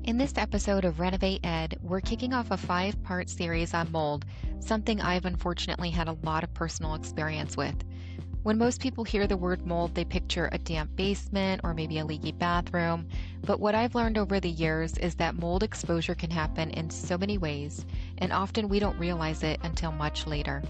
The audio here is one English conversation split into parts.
In this episode of Renovate Ed, we're kicking off a 5-part series on mold, something I've unfortunately had a lot of personal experience with. When most people hear the word mold, they picture a damp basement or maybe a leaky bathroom. But what I've learned over the years is that mold exposure can happen in so many ways, and often we don't realize it until much later.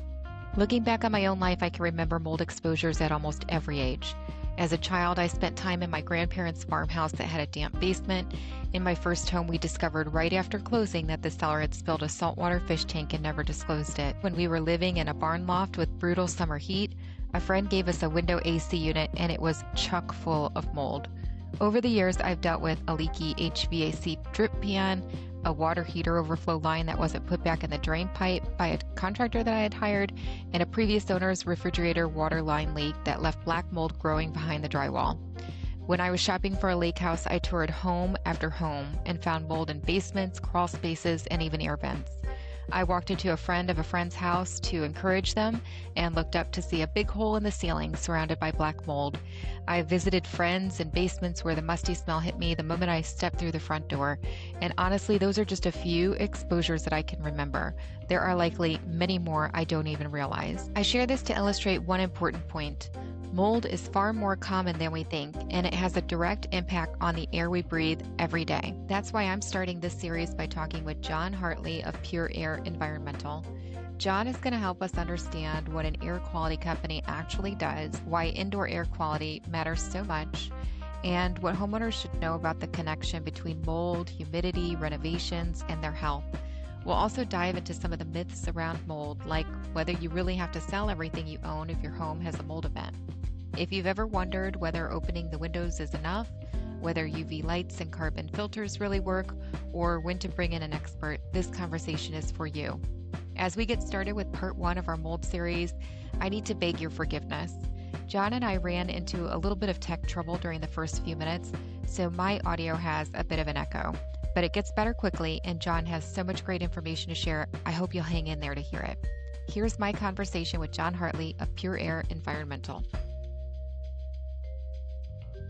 Looking back on my own life, I can remember mold exposures at almost every age. As a child, I spent time in my grandparents' farmhouse that had a damp basement. In my first home, we discovered right after closing that the seller had spilled a saltwater fish tank and never disclosed it. When we were living in a barn loft with brutal summer heat, a friend gave us a window AC unit and it was chock full of mold. Over the years, I've dealt with a leaky HVAC drip pan, a water heater overflow line that wasn't put back in the drain pipe by a contractor that I had hired, and a previous owner's refrigerator water line leak that left black mold growing behind the drywall. When I was shopping for a lake house, I toured home after home and found mold in basements, crawl spaces, and even air vents. I walked into a friend of a friend's house to encourage them and looked up to see a big hole in the ceiling surrounded by black mold. I visited friends in basements where the musty smell hit me the moment I stepped through the front door. And honestly, those are just a few exposures that I can remember. There are likely many more I don't even realize. I share this to illustrate one important point. Mold is far more common than we think, and it has a direct impact on the air we breathe every day. That's why I'm starting this series by talking with John Hartley of Pure Air Environmental. John is going to help us understand what an air quality company actually does, why indoor air quality matters so much, and what homeowners should know about the connection between mold, humidity, renovations, and their health. We'll also dive into some of the myths around mold, like whether you really have to sell everything you own if your home has a mold event. If you've ever wondered whether opening the windows is enough, whether UV lights and carbon filters really work, or when to bring in an expert, this conversation is for you. As we get started with part 1 of our mold series, I need to beg your forgiveness. John and I ran into a little bit of tech trouble during the first few minutes, so my audio has a bit of an echo. But it gets better quickly, and John has so much great information to share, I hope you'll hang in there to hear it. Here's my conversation with John Hartley of Pure Air Environmental.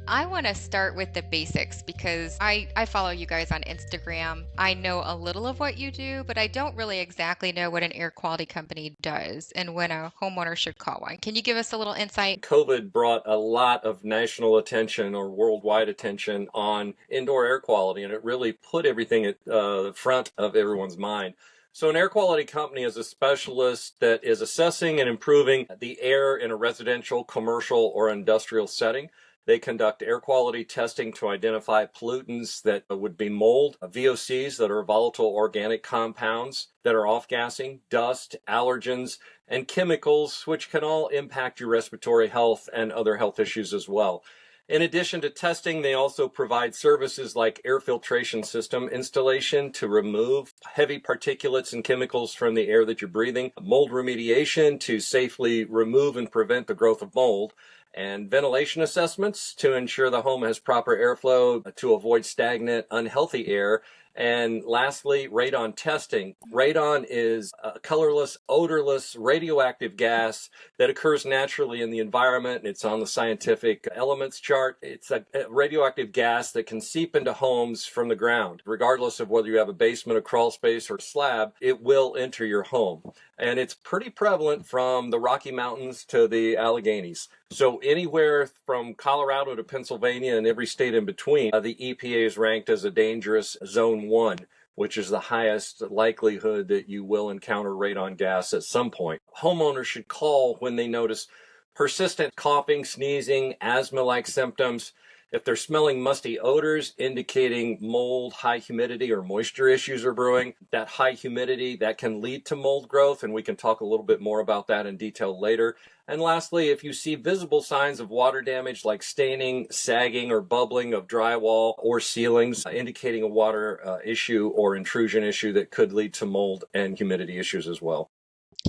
I want to start with the basics because I follow you guys on Instagram. I know a little of what you do, but I don't really exactly know what an air quality company does and when a homeowner should call one. Can you give us a little insight? COVID brought a lot of national attention or worldwide attention on indoor air quality, and it really put everything at the front of everyone's mind. So an air quality company is a specialist that is assessing and improving the air in a residential, commercial, or industrial setting. They conduct air quality testing to identify pollutants that would be mold, VOCs that are volatile organic compounds that are off-gassing, dust, allergens, and chemicals, which can all impact your respiratory health and other health issues as well. In addition to testing, they also provide services like air filtration system installation to remove heavy particulates and chemicals from the air that you're breathing, mold remediation to safely remove and prevent the growth of mold, and ventilation assessments to ensure the home has proper airflow to avoid stagnant, unhealthy air. And lastly, radon testing. Radon is a colorless, odorless, radioactive gas that occurs naturally in the environment. It's on the scientific elements chart. It's a radioactive gas that can seep into homes from the ground. Regardless of whether you have a basement, a crawl space, or slab, it will enter your home. And it's pretty prevalent from the Rocky Mountains to the Alleghenies. So anywhere from Colorado to Pennsylvania and every state in between, the EPA is ranked as a dangerous zone 1, which is the highest likelihood that you will encounter radon gas at some point. Homeowners should call when they notice persistent coughing, sneezing, asthma-like symptoms. If they're smelling musty odors indicating mold, high humidity, or moisture issues are brewing, that high humidity, that can lead to mold growth, and we can talk a little bit more about that in detail later. And lastly, if you see visible signs of water damage like staining, sagging, or bubbling of drywall or ceilings, indicating a water issue or intrusion issue that could lead to mold and humidity issues as well.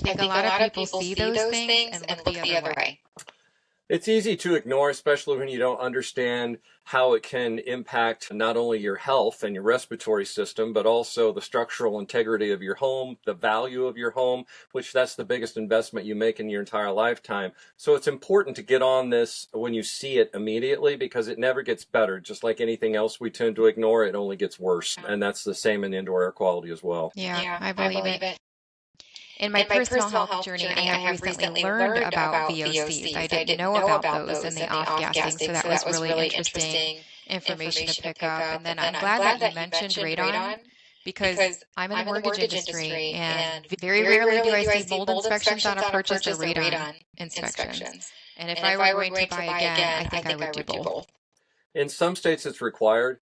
I think a lot of people see those things and look the other way. It's easy to ignore, especially when you don't understand how it can impact not only your health and your respiratory system, but also the structural integrity of your home, the value of your home, which that's the biggest investment you make in your entire lifetime. So it's important to get on this when you see it immediately because it never gets better. Just like anything else we tend to ignore, it only gets worse. And that's the same in indoor air quality as well. Yeah, Yeah, I I believe believe it. it. In my In my personal personal health health journey, I journey, I have have recently recently learned learned about about VOCs. I VOCs. I didn't didn't know know about about those and those the and the off gassing, so off-gassing, that so was that was really really interesting interesting information to information to pick pick up. up. And And then then I'm I'm glad that glad you that you mentioned mentioned radon radon because because I'm in the I'm in the mortgage mortgage industry industry and and very very rarely do rarely I do I see see mold mold inspections on inspections a on a purchase or purchase or radon radon inspections. inspections. And if And I if were I were going to going to buy buy again, I again, I think I think would I do would do both. both. In some states, it's required.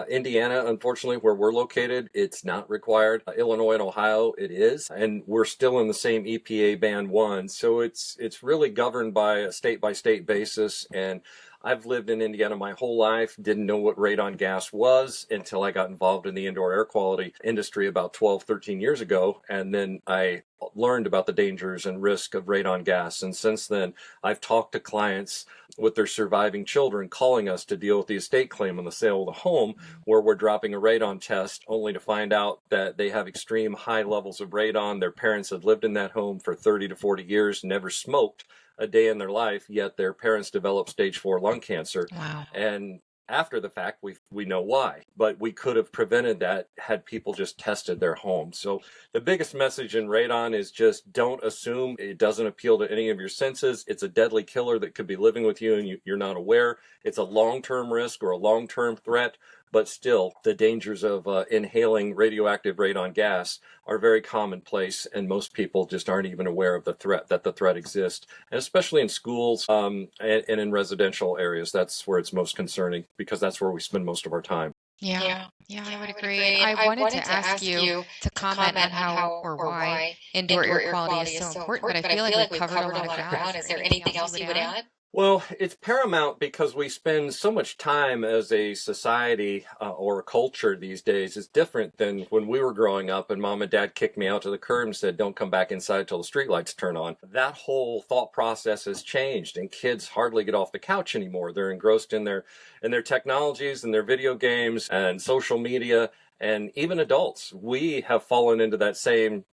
Indiana, unfortunately, where we're located, it's not required. Illinois and Ohio, it is, and we're still in the same EPA Band 1. So it's really governed by a state basis. And I've lived in Indiana my whole life, didn't know what radon gas was until I got involved in the indoor air quality industry about 12, 13 years ago. And then I learned about the dangers and risk of radon gas. And since then, I've talked to clients with their surviving children calling us to deal with the estate claim on the sale of the home, where we're dropping a radon test only to find out that they have extreme high levels of radon. Their parents had lived in that home for 30 to 40 years, never smoked a day in their life, yet their parents developed stage 4 lung cancer. Wow. And after the fact, we know why, but we could have prevented that had people just tested their home. So the biggest message in radon is just don't assume it doesn't appeal to any of your senses. It's a deadly killer that could be living with you and you're not aware. It's a long-term risk or a long-term threat, but still the dangers of inhaling radioactive radon gas are very commonplace, and most people just aren't even aware of the threat exists, and especially in schools and in residential areas. That's where it's most concerning because that's where we spend most of our time. Yeah. Yeah, Yeah, I yeah, would I would agree. And agree. And I I wanted wanted to to ask ask you you to to comment on comment on how how or or why why indoor air indoor air quality is quality is so so important, but important, I but I feel like feel we've like we've covered a covered a lot of lot of ground. Is ground. there Is there anything anything else you else would you would add? add? Well, it's paramount because we spend so much time as a society or a culture these days is different than when we were growing up and mom and dad kicked me out to the curb and said, don't come back inside till the streetlights turn on. That whole thought process has changed and kids hardly get off the couch anymore. They're engrossed in their technologies and their video games and social media. And even adults, we have fallen into that same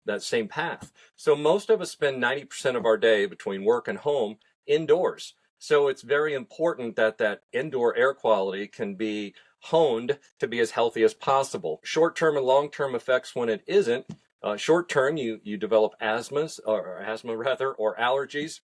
path. So most of us spend 90% of our day between work and home indoors. So it's very important that that indoor air quality can be honed to be as healthy as possible. Short-term and long-term effects when it isn't. Short-term, you develop asthma rather, or allergies.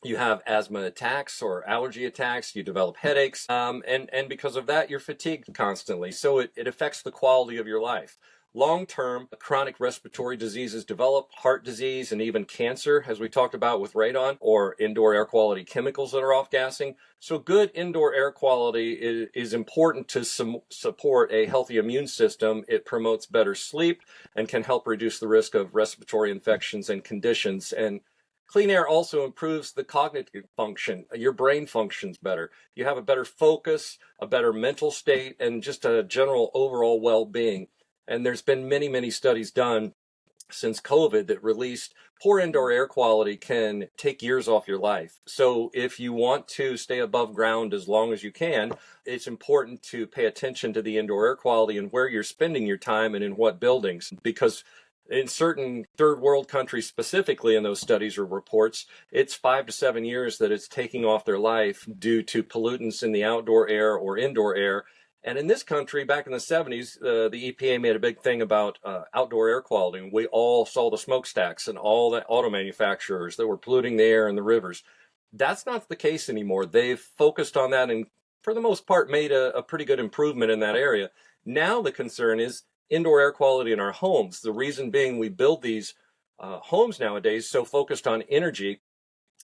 You have asthma attacks or allergy attacks. You develop headaches, and because of that, you're fatigued constantly. So it affects the quality of your life. Long term, chronic respiratory diseases develop, heart disease, and even cancer, as we talked about with radon or indoor air quality chemicals that are off gassing. So, good indoor air quality is important to support a healthy immune system. It promotes better sleep and can help reduce the risk of respiratory infections and conditions. And clean air also improves the cognitive function. Your brain functions better. You have a better focus, a better mental state, and just a general overall well-being. And there's been many, many studies done since COVID that released poor indoor air quality can take years off your life. So if you want to stay above ground as long as you can, it's important to pay attention to the indoor air quality and where you're spending your time and in what buildings, because in certain third world countries specifically in those studies or reports, it's 5 to 7 years that it's taking off their life due to pollutants in the outdoor air or indoor air. And in this country, back in the 70s, the EPA made a big thing about outdoor air quality. And we all saw the smokestacks and all the auto manufacturers that were polluting the air and the rivers. That's not the case anymore. They've focused on that and, for the most part, made a pretty good improvement in that area. Now the concern is indoor air quality in our homes. The reason being we build these homes nowadays so focused on energy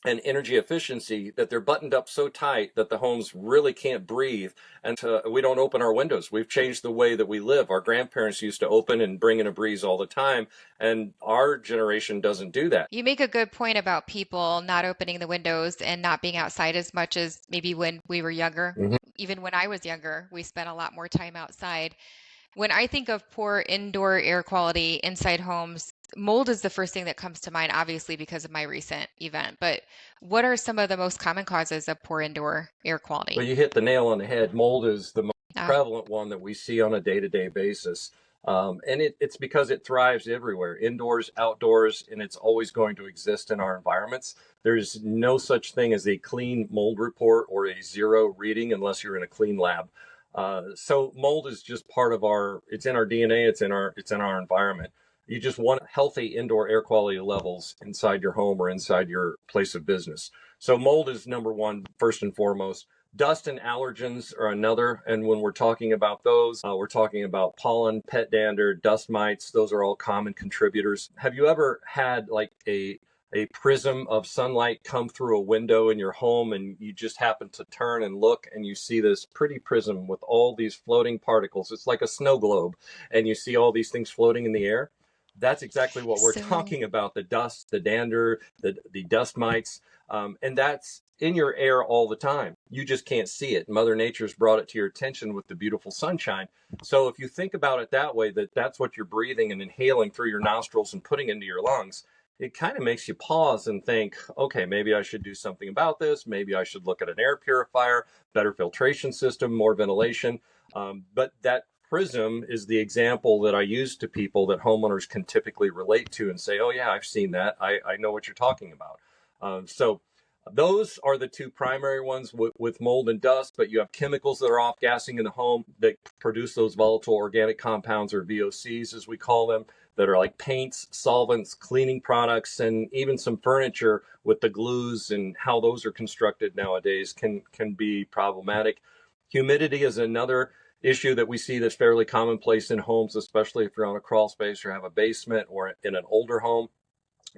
and energy efficiency that they're buttoned up so tight that the homes really can't breathe, and we don't open our windows. We've changed the way that we live. Our grandparents used to open and bring in a breeze all the time, and our generation doesn't do that. You make a good point about people not opening the windows and not being outside as much as maybe when we were younger. Mhm. Even when I was younger, we spent a lot more time outside. When I think of poor indoor air quality inside homes, Mold is the first thing that comes to mind, obviously, because of my recent event. But what are some of the most common causes of poor indoor air Well, quality? you hit the nail on the head. Mold is the most Ah, prevalent one that we see on a day-to-day basis. And it's because it thrives everywhere, indoors, outdoors, and it's always going to exist in our environments. There's no such thing as a clean mold report or a zero reading unless you're in a clean lab. So mold is just part of it's in our DNA, it's in our environment. You just want healthy indoor air quality levels inside your home or inside your place of business. So mold is number one, first and foremost. Dust and allergens are another. And when we're talking about those, we're talking about pollen, pet dander, dust mites. Those are all common contributors. Have you ever had like a prism of sunlight come through a window in your home and you just happen to turn and look and you see this pretty prism with all these floating particles? It's like a snow globe and you see all these things floating in the air. That's exactly what we're so talking about: the dust, the dander, the dust mites. And that's in your air all the time. You just can't see it. Mother Nature's brought it to your attention with the beautiful sunshine. So if you think about it that way, that's what you're breathing and inhaling through your nostrils and putting into your lungs, it kind of makes you pause and think, okay, maybe I should do something about this. Maybe I should look at an air purifier, better filtration system, more ventilation. But that prism is the example that I use to people that homeowners can typically relate to and say, oh, yeah, I've seen that. I know what you're talking about. So those are the two primary ones with mold and dust, but you have chemicals that are off gassing in the home that produce those volatile organic compounds, or VOCs as we call them, that are like paints, solvents, cleaning products, and even some furniture with the glues and how those are constructed nowadays can be problematic. Humidity is another issue that we see that's fairly commonplace in homes, especially if you're on a crawl space or have a basement or in an older home,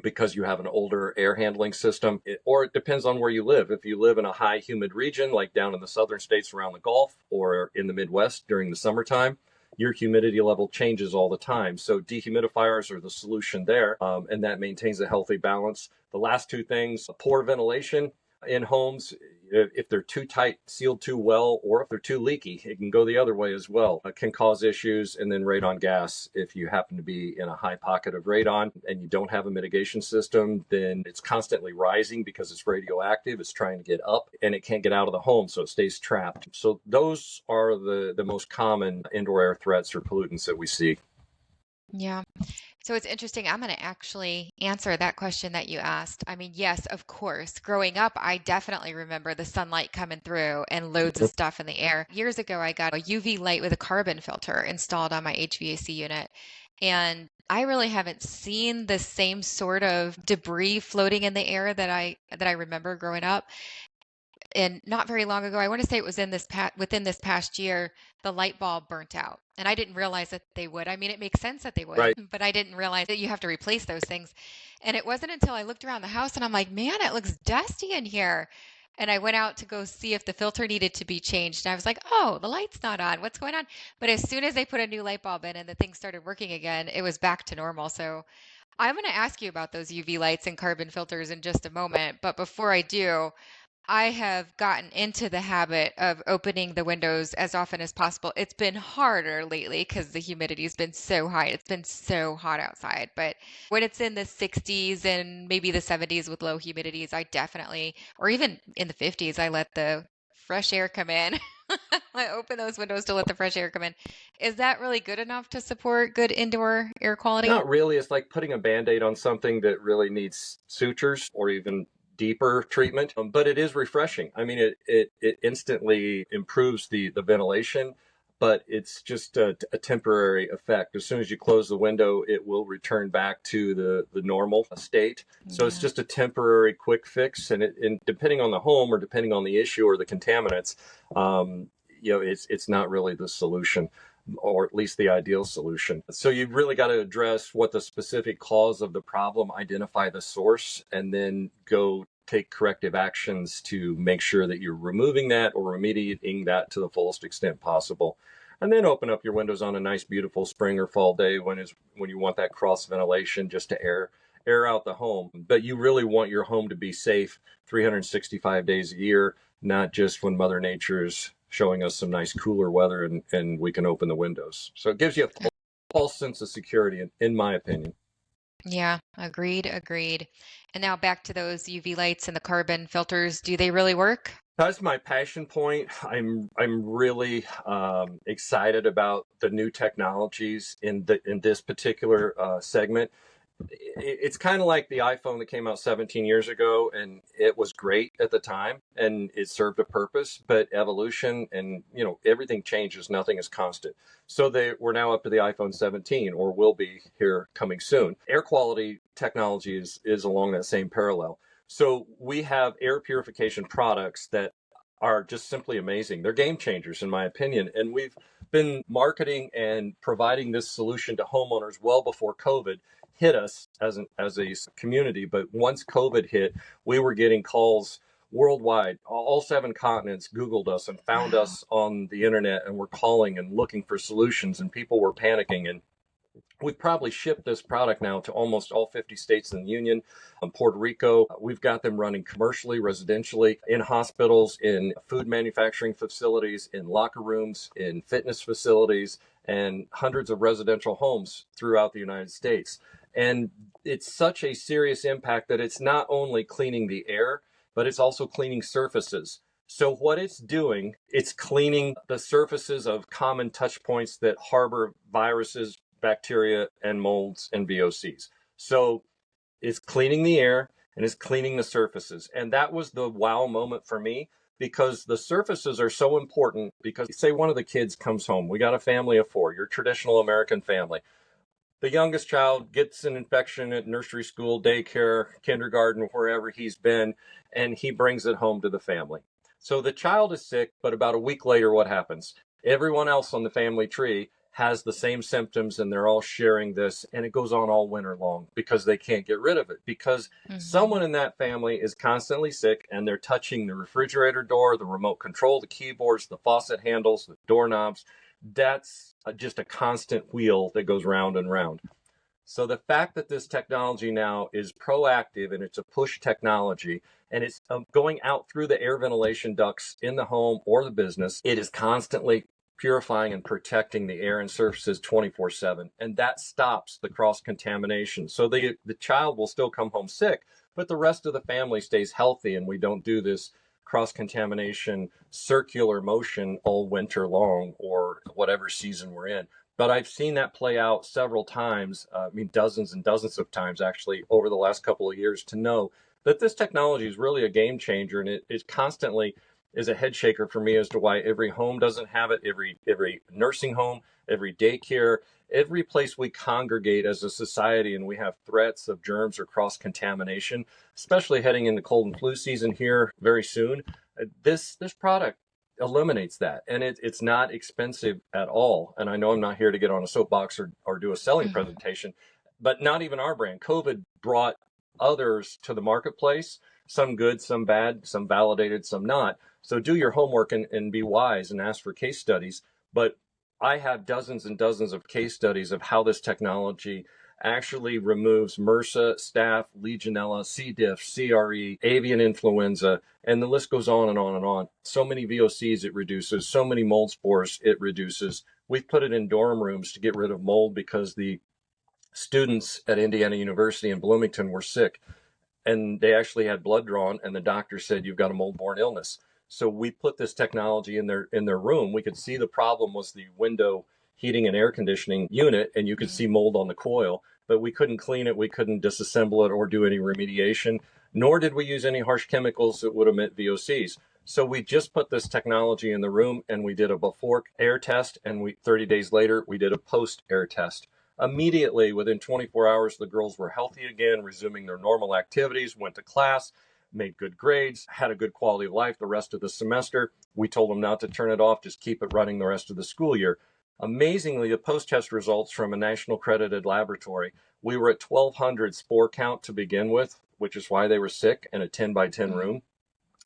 because you have an older air handling system, or it depends on where you live. If you live in a high humid region, like down in the southern states around the Gulf or in the Midwest during the summertime, your humidity level changes all the time. So dehumidifiers are the solution there, and that maintains a healthy balance. The last two things: poor ventilation in homes. If they're too tight, sealed too well, or if they're too leaky, it can go the other way as well. It can cause issues. And then radon gas, if you happen to be in a high pocket of radon and you don't have a mitigation system, then it's constantly rising because it's radioactive. It's trying to get up and it can't get out of the home, so it stays trapped. So those are the most common indoor air threats or pollutants that we see. yeah. So it's interesting. I'm going to actually answer that question that you asked. I mean, yes, of course. Growing up, I definitely remember the sunlight coming through and loads of stuff in the air. Years ago, I got a UV light with a carbon filter installed on my HVAC unit. And I really haven't seen the same sort of debris floating in the air that I remember growing up. And not very long ago, I want to say it was within this past year, the light bulb burnt out. And I didn't realize that they would. I mean, it makes sense that they would, Right. but I didn't realize that you have to replace those things. And it wasn't until I looked around the house and I'm like, man, it looks dusty in here. And I went out to go see if the filter needed to be changed. And I was like, oh, the light's not on. What's going on? But as soon as they put a new light bulb in and the thing started working again, it was back to normal. So I'm going to ask you about those UV lights and carbon filters in just a moment. But before I do, I have gotten into the habit of opening the windows as often as possible. It's been harder lately because the humidity's been so high. It's been so hot outside. But when it's in the 60s and maybe the 70s with low humidities, I definitely, or even in the 50s, I let the fresh air come in. I open those windows to let the fresh air come in. Is that really good enough to support good indoor air quality? Not really. It's like putting a band-aid on something that really needs sutures or even deeper treatment. But it is refreshing. I mean, it instantly improves the ventilation, but it's just a temporary effect. As soon as you close the window, it will return back to the normal state. So it's Yeah. just a temporary quick fix. And depending on the home or depending on the issue or the contaminants, it's not really the solution, or at least the ideal solution. So you've really got to address what the specific cause of the problem, identify the source, and then go take corrective actions to make sure that you're removing that or remediating that to the fullest extent possible. And then open up your windows on a nice, beautiful spring or fall day when you want that cross ventilation just to air out the home. But you really want your home to be safe 365 days a year, not just when Mother Nature's showing us some nice cooler weather and we can open the windows. So it gives you a false sense of security, in my opinion. Yeah, agreed, agreed. And now back to those UV lights and the carbon filters. Do they really work? That's my passion point. I'm really excited about the new technologies in this particular segment. It's kind of like the iPhone that came out 17 years ago, and it was great at the time and it served a purpose, but evolution and everything changes, nothing is constant. So we're now up to the iPhone 17, or will be here coming soon. Air quality technology is along that same parallel. So we have air purification products that are just simply amazing. They're game changers, in my opinion. And we've been marketing and providing this solution to homeowners well before COVID hit us as a community. But once COVID hit, we were getting calls worldwide. All seven continents Googled us and found Wow. us on the internet and were calling and looking for solutions, and people were panicking. And we've probably shipped this product now to almost all 50 states in the union. Puerto Rico, we've got them running commercially, residentially, in hospitals, in food manufacturing facilities, in locker rooms, in fitness facilities, and hundreds of residential homes throughout the United States. And it's such a serious impact that it's not only cleaning the air, but it's also cleaning surfaces. So what it's doing, it's cleaning the surfaces of common touch points that harbor viruses, bacteria, and molds and VOCs. So it's cleaning the air and it's cleaning the surfaces. And that was the wow moment for me, because the surfaces are so important. Because say one of the kids comes home, we got a family of four, your traditional American family. The youngest child gets an infection at nursery school, daycare, kindergarten, wherever he's been, and he brings it home to the family. So the child is sick, but about a week later, what happens? Everyone else on the family tree has the same symptoms, and they're all sharing this, and it goes on all winter long because they can't get rid of it, because Hmm. someone in that family is constantly sick and they're touching the refrigerator door, the remote control, the keyboards, the faucet handles, the doorknobs. That's just a constant wheel that goes round and round. So the fact that this technology now is proactive and it's a push technology, and it's going out through the air ventilation ducts in the home or the business, it is constantly purifying and protecting the air and surfaces 24/7. And that stops the cross contamination. So the child will still come home sick, but the rest of the family stays healthy, and we don't do this cross contamination circular motion all winter long or whatever season we're in. But I've seen that play out several times, I mean, dozens and dozens of times actually over the last couple of years, to know that this technology is really a game changer. And it constantly is a head shaker for me as to why every home doesn't have it, every nursing home, every daycare, every place we congregate as a society, and we have threats of germs or cross contamination, especially heading into cold and flu season here very soon. This product eliminates that, and it's not expensive at all. And I know I'm not here to get on a soapbox or do a selling Hmm. presentation, but not even our brand. COVID brought others to the marketplace, some good, some bad, some validated, some not. So do your homework and be wise and ask for case studies. But I have dozens and dozens of case studies of how this technology actually removes MRSA, staph, Legionella, C. diff, CRE, avian influenza, and the list goes on and on and on. So many VOCs it reduces, so many mold spores it reduces. We've put it in dorm rooms to get rid of mold because the students at Indiana University in Bloomington were sick, and they actually had blood drawn, and the doctor said, you've got a mold-borne illness. So we put this technology in their room. We could see the problem was the window heating and air conditioning unit, and you could see mold on the coil, but we couldn't clean it, we couldn't disassemble it or do any remediation, nor did we use any harsh chemicals that would emit VOCs. So we just put this technology in the room, and we did a before air test, and 30 days later we did a post air test. Immediately, within 24 hours, the girls were healthy again, resuming their normal activities, went to class, made good grades, had a good quality of life the rest of the semester. We told them not to turn it off, just keep it running the rest of the school year. Amazingly, the post-test results from a national accredited laboratory, we were at 1,200 spore count to begin with, which is why they were sick, in a 10 by 10 Hmm. room.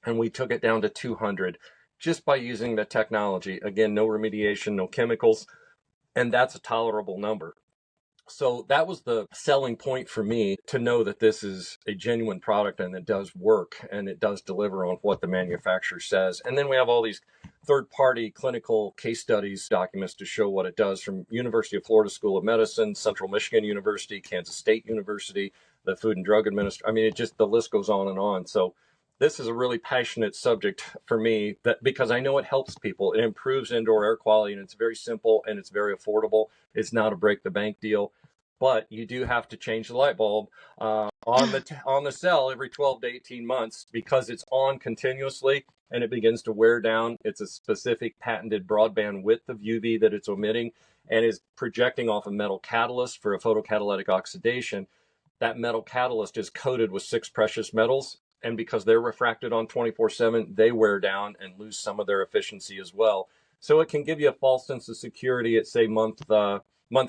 And we took it down to 200 just by using the technology. Again, no remediation, no chemicals, and that's a tolerable number. So that was the selling point for me, to know that this is a genuine product and it does work and it does deliver on what the manufacturer says. And then we have all these third-party clinical case studies documents to show what it does, from University of Florida School of Medicine, Central Michigan University, Kansas State University, the Food and Drug Administration. I mean, it just, the list goes on and on. So this is a really passionate subject for me, that because I know it helps people. It improves indoor air quality, and it's very simple and it's very affordable. It's not a break the bank deal, but you do have to change the light bulb on the cell every 12 to 18 months, because it's on continuously and it begins to wear down. It's a specific patented broadband width of UV that it's emitting, and is projecting off a metal catalyst for a photocatalytic oxidation. That metal catalyst is coated with 6 precious metals, and because they're refracted on 24/7, they wear down and lose some of their efficiency as well. So it can give you a false sense of security at, say, month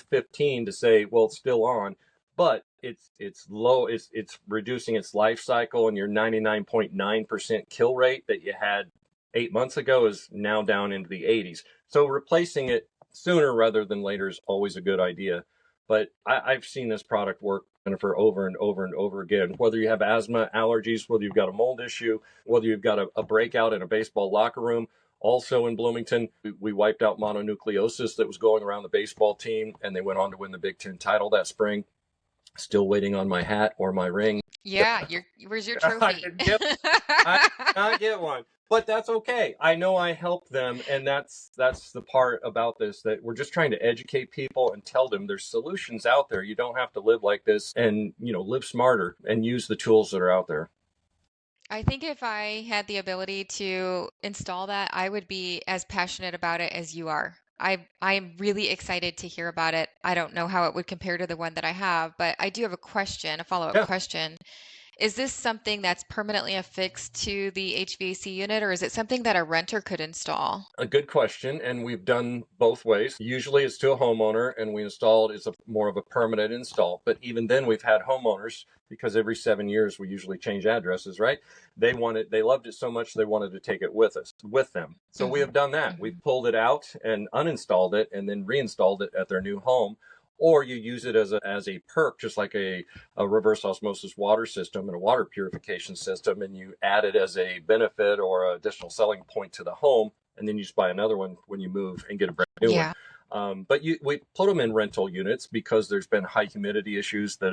15, to say, well, it's still on, but it's low. It's reducing its life cycle, and your 99.9% kill rate that you had 8 months ago is now down into the 80s. So replacing it sooner rather than later is always a good idea. But I've seen this product work, Jennifer, over and over and over again. Whether you have asthma, allergies, whether you've got a mold issue, whether you've got a breakout in a baseball locker room. Also in Bloomington, we wiped out mononucleosis that was going around the baseball team, and they went on to win the Big Ten title that spring. Still waiting on my hat or my ring. Yeah, where's your I trophy? didn't get, I did not get one, but that's okay. I know I helped them, and that's the part about this, that we're just trying to educate people and tell them there's solutions out there. You don't have to live like this, and live smarter and use the tools that are out there. I think if I had the ability to install that, I would be as passionate about it as you are. I'm really excited to hear about it. I don't know how it would compare to the one that I have, but I do have a question, a follow-up Yeah. question. Is this something that's permanently affixed to the HVAC unit, or is it something that a renter could install? A good question, and we've done both ways. Usually it's to a homeowner, and we install it as more of a permanent install. But even then, we've had homeowners, because every 7 years we usually change addresses, right? They loved it so much they wanted to take it with them. So we have Hmm. done that. Hmm. We've pulled it out and uninstalled it, and then reinstalled it at their new home. Or you use it as a perk, just like a reverse osmosis water system and a water purification system, and you add it as a benefit or an additional selling point to the home, and then you just buy another one when you move and get a brand new one. Yeah. But we put them in rental units because there's been high humidity issues that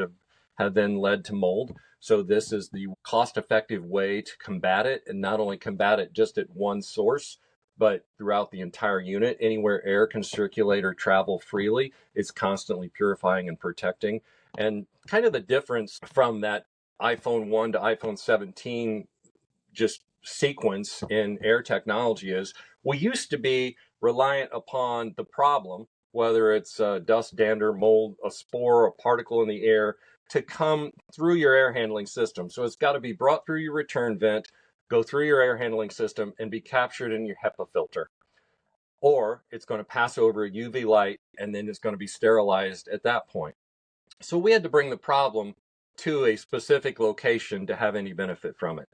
have then led to mold. So this is the cost-effective way to combat it, and not only combat it just at one source, but throughout the entire unit. Anywhere air can circulate or travel freely, it's constantly purifying and protecting. And kind of the difference from that iPhone 1 to iPhone 17 just sequence in air technology is, we used to be reliant upon the problem, whether it's dust, dander, mold, a spore, a particle in the air, to come through your air handling system. So it's got to be brought through your return vent, go through your air handling system, and be captured in your HEPA filter. Or it's going to pass over a UV light, and then it's going to be sterilized at that point. So we had to bring the problem to a specific location to have any benefit from it.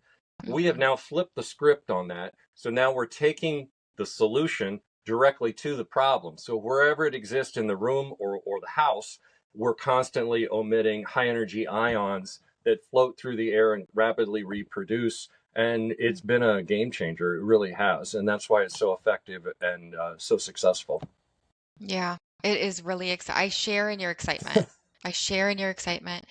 We have Hmm. now flipped the script on that. So now we're taking the solution directly to the problem. So wherever it exists in the room or the house, we're constantly omitting high energy ions that float through the air and rapidly reproduce. And it's been a game changer. It really has. And that's why it's so effective and so successful. Yeah, it is really exciting. I share in your excitement. I share in your excitement.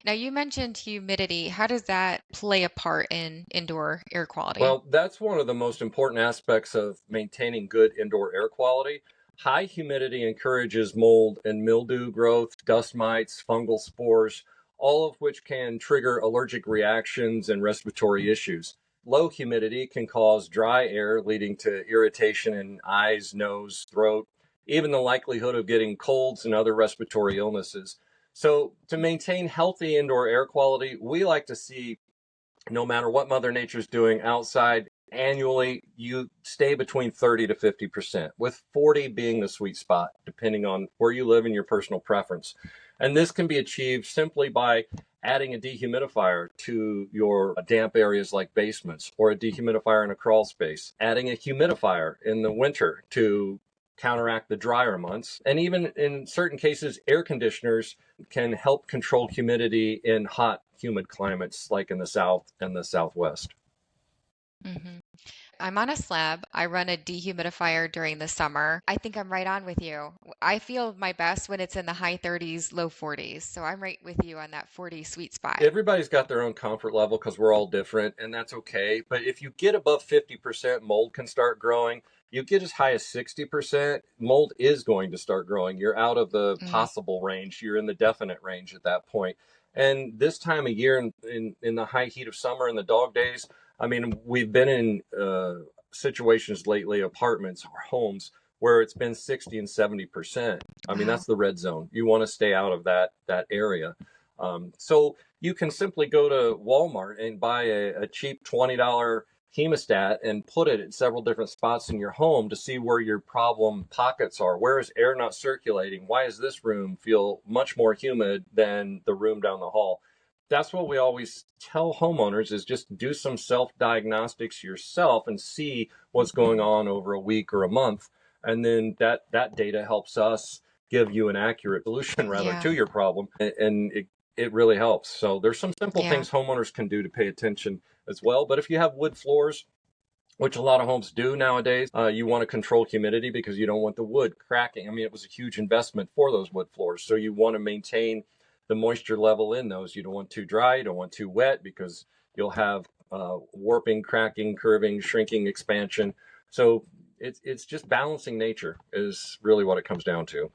Now, you mentioned humidity. How does that play a part in indoor air quality? Well, that's one of the most important aspects of maintaining good indoor air quality. High humidity encourages mold and mildew growth, dust mites, fungal spores, all of which can trigger allergic reactions and respiratory issues. Low humidity can cause dry air, leading to irritation in eyes, nose, throat, even the likelihood of getting colds and other respiratory illnesses. So, to maintain healthy indoor air quality, we like to see, no matter what Mother Nature's doing outside, annually you stay between 30 to 50%, with 40 being the sweet spot, depending on where you live and your personal preference. And this can be achieved simply by adding a dehumidifier to your damp areas like basements, or a dehumidifier in a crawl space, adding a humidifier in the winter to counteract the drier months. And even in certain cases, air conditioners can help control humidity in hot, humid climates like in the South and the Southwest. Hmm. I'm on a slab. I run a dehumidifier during the summer. I think I'm right on with you. I feel my best when it's in the high 30s, low 40s. So I'm right with you on that 40 sweet spot. Everybody's got their own comfort level because we're all different, and that's okay. But if you get above 50%, mold can start growing. You get as high as 60%, mold is going to start growing. You're out of the Mm, possible range, you're in the definite range at that point. And this time of year, in the high heat of summer and the dog days, I mean, we've been in situations lately, apartments or homes, where it's been 60 and 70%. I mean, wow. that's the red zone. You want to stay out of that area. So you can simply go to Walmart and buy a cheap $20 hemostat and put it at several different spots in your home to see where your problem pockets are. Where is air not circulating? Why does this room feel much more humid than the room down the hall? That's what we always tell homeowners, is just do some self-diagnostics yourself and see what's going on over a week or a month. And then that data helps us give you an accurate solution rather Yeah. to your problem. And it really helps. So there's some simple Yeah. things homeowners can do to pay attention as well. But if you have wood floors, which a lot of homes do nowadays, you want to control humidity because you don't want the wood cracking. I mean, it was a huge investment for those wood floors. So you want to maintain the moisture level in those. You don't want too dry, you don't want too wet, because you'll have warping, cracking, curving, shrinking, expansion. So it's just balancing nature is really what it comes down to.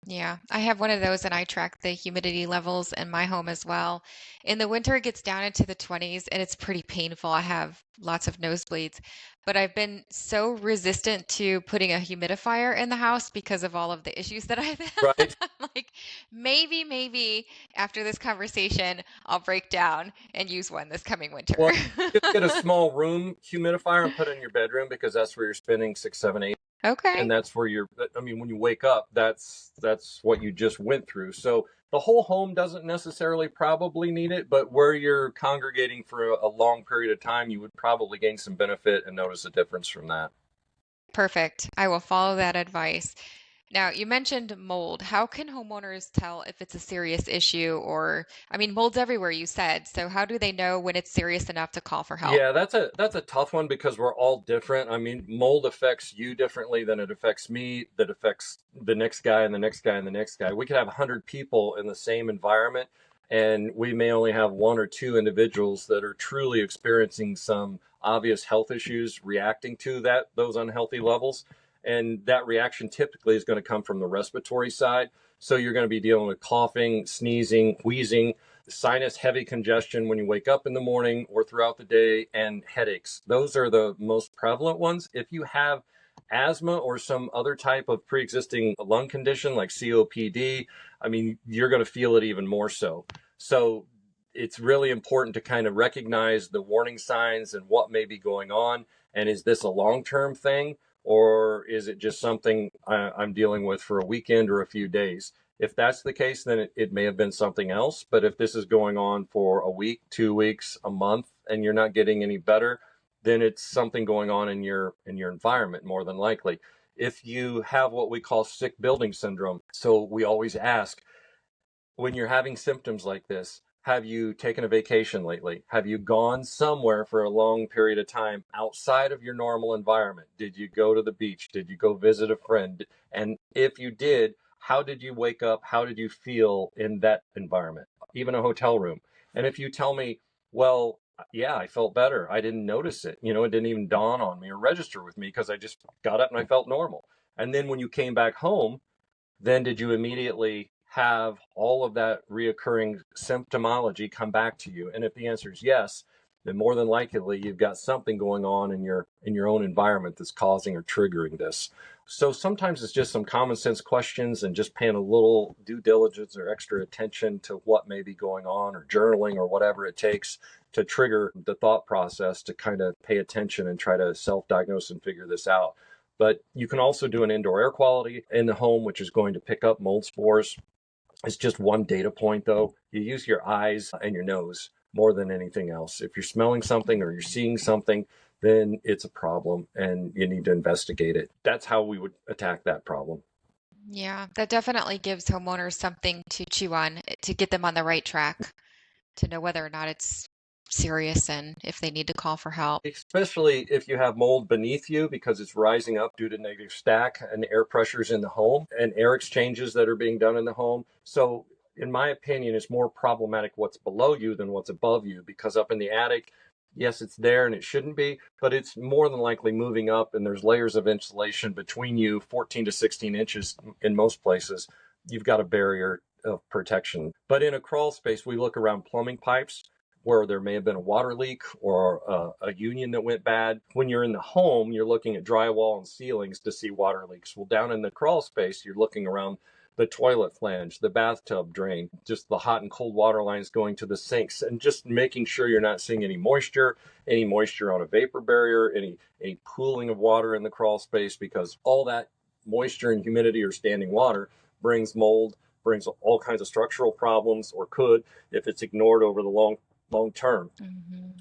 Yeah, I have one of those and I track the humidity levels in my home as well. In the winter, it gets down into the 20s and it's pretty painful. I have lots of nosebleeds, but I've been so resistant to putting a humidifier in the house because of all of the issues that I've had. Right. I'm like, maybe after this conversation, I'll break down and use one this coming winter. Well, just get a small room humidifier and put it in your bedroom, because that's where you're spending 6, 7, 8, and Okay. that's where you're. I mean, when you wake up, that's what you just went through. So the whole home doesn't necessarily probably need it, but where you're congregating for a long period of time, you would probably gain some benefit and notice a difference from that. Perfect. I will follow that advice. Now, you mentioned mold. How can homeowners tell if it's a serious issue or, I mean, mold's everywhere, you said. So how do they know when it's serious enough to call for help? Yeah, that's a tough one because we're all different. I mean, mold affects you differently than it affects me, that affects the next guy and the next guy and the next guy. We could have 100 people in the same environment, and we may only have one or two individuals that are truly experiencing some obvious health issues reacting to those unhealthy levels. And that reaction typically is going to come from the respiratory side. So you're going to be dealing with coughing, sneezing, wheezing, sinus heavy congestion when you wake up in the morning or throughout the day, and headaches. Those are the most prevalent ones. If you have asthma or some other type of pre-existing lung condition like COPD, I mean, you're going to feel it even more so. So it's really important to kind of recognize the warning signs and what may be going on. And is this a long-term thing, or is it just something I'm dealing with for a weekend or a few days? If that's the case, then it may have been something else. But if this is going on for a week, 2 weeks, a month, and you're not getting any better, then it's something going on in your environment more than likely. If you have what we call sick building syndrome, so we always ask, when you're having symptoms like this, have you taken a vacation lately? Have you gone somewhere for a long period of time outside of your normal environment? Did you go to the beach? Did you go visit a friend? And if you did, how did you wake up? How did you feel in that environment, even a hotel room? And if you tell me, well, yeah, I felt better. I didn't notice it. You know, it didn't even dawn on me or register with me because I just got up and I felt normal. And then when you came back home, then did you immediately have all of that reoccurring symptomology come back to you? And if the answer is yes, then more than likely you've got something going on in your own environment that's causing or triggering this. So sometimes it's just some common sense questions and just paying a little due diligence or extra attention to what may be going on, or journaling or whatever it takes to trigger the thought process to kind of pay attention and try to self-diagnose and figure this out. But you can also do an indoor air quality in the home, which is going to pick up mold spores. It's just one data point, though. You use your eyes and your nose more than anything else. If you're smelling something or you're seeing something, then it's a problem and you need to investigate it. That's how we would attack that problem. Yeah, that definitely gives homeowners something to chew on to get them on the right track, to know whether or not it's serious and if they need to call for help. Especially if you have mold beneath you because it's rising up due to negative stack and air pressures in the home and air exchanges that are being done in the home. So, in my opinion, it's more problematic what's below you than what's above you, because up in the attic, yes, it's there and it shouldn't be, but it's more than likely moving up, and there's layers of insulation between you, 14 to 16 inches in most places. You've got a barrier of protection. But in a crawl space, we look around plumbing pipes where there may have been a water leak or a union that went bad. When you're in the home, you're looking at drywall and ceilings to see water leaks. Well, down in the crawl space, you're looking around the toilet flange, the bathtub drain, just the hot and cold water lines going to the sinks, and just making sure you're not seeing any moisture on a vapor barrier, any pooling of water in the crawl space, because all that moisture and humidity or standing water brings mold, brings all kinds of structural problems, or could if it's ignored over the long term.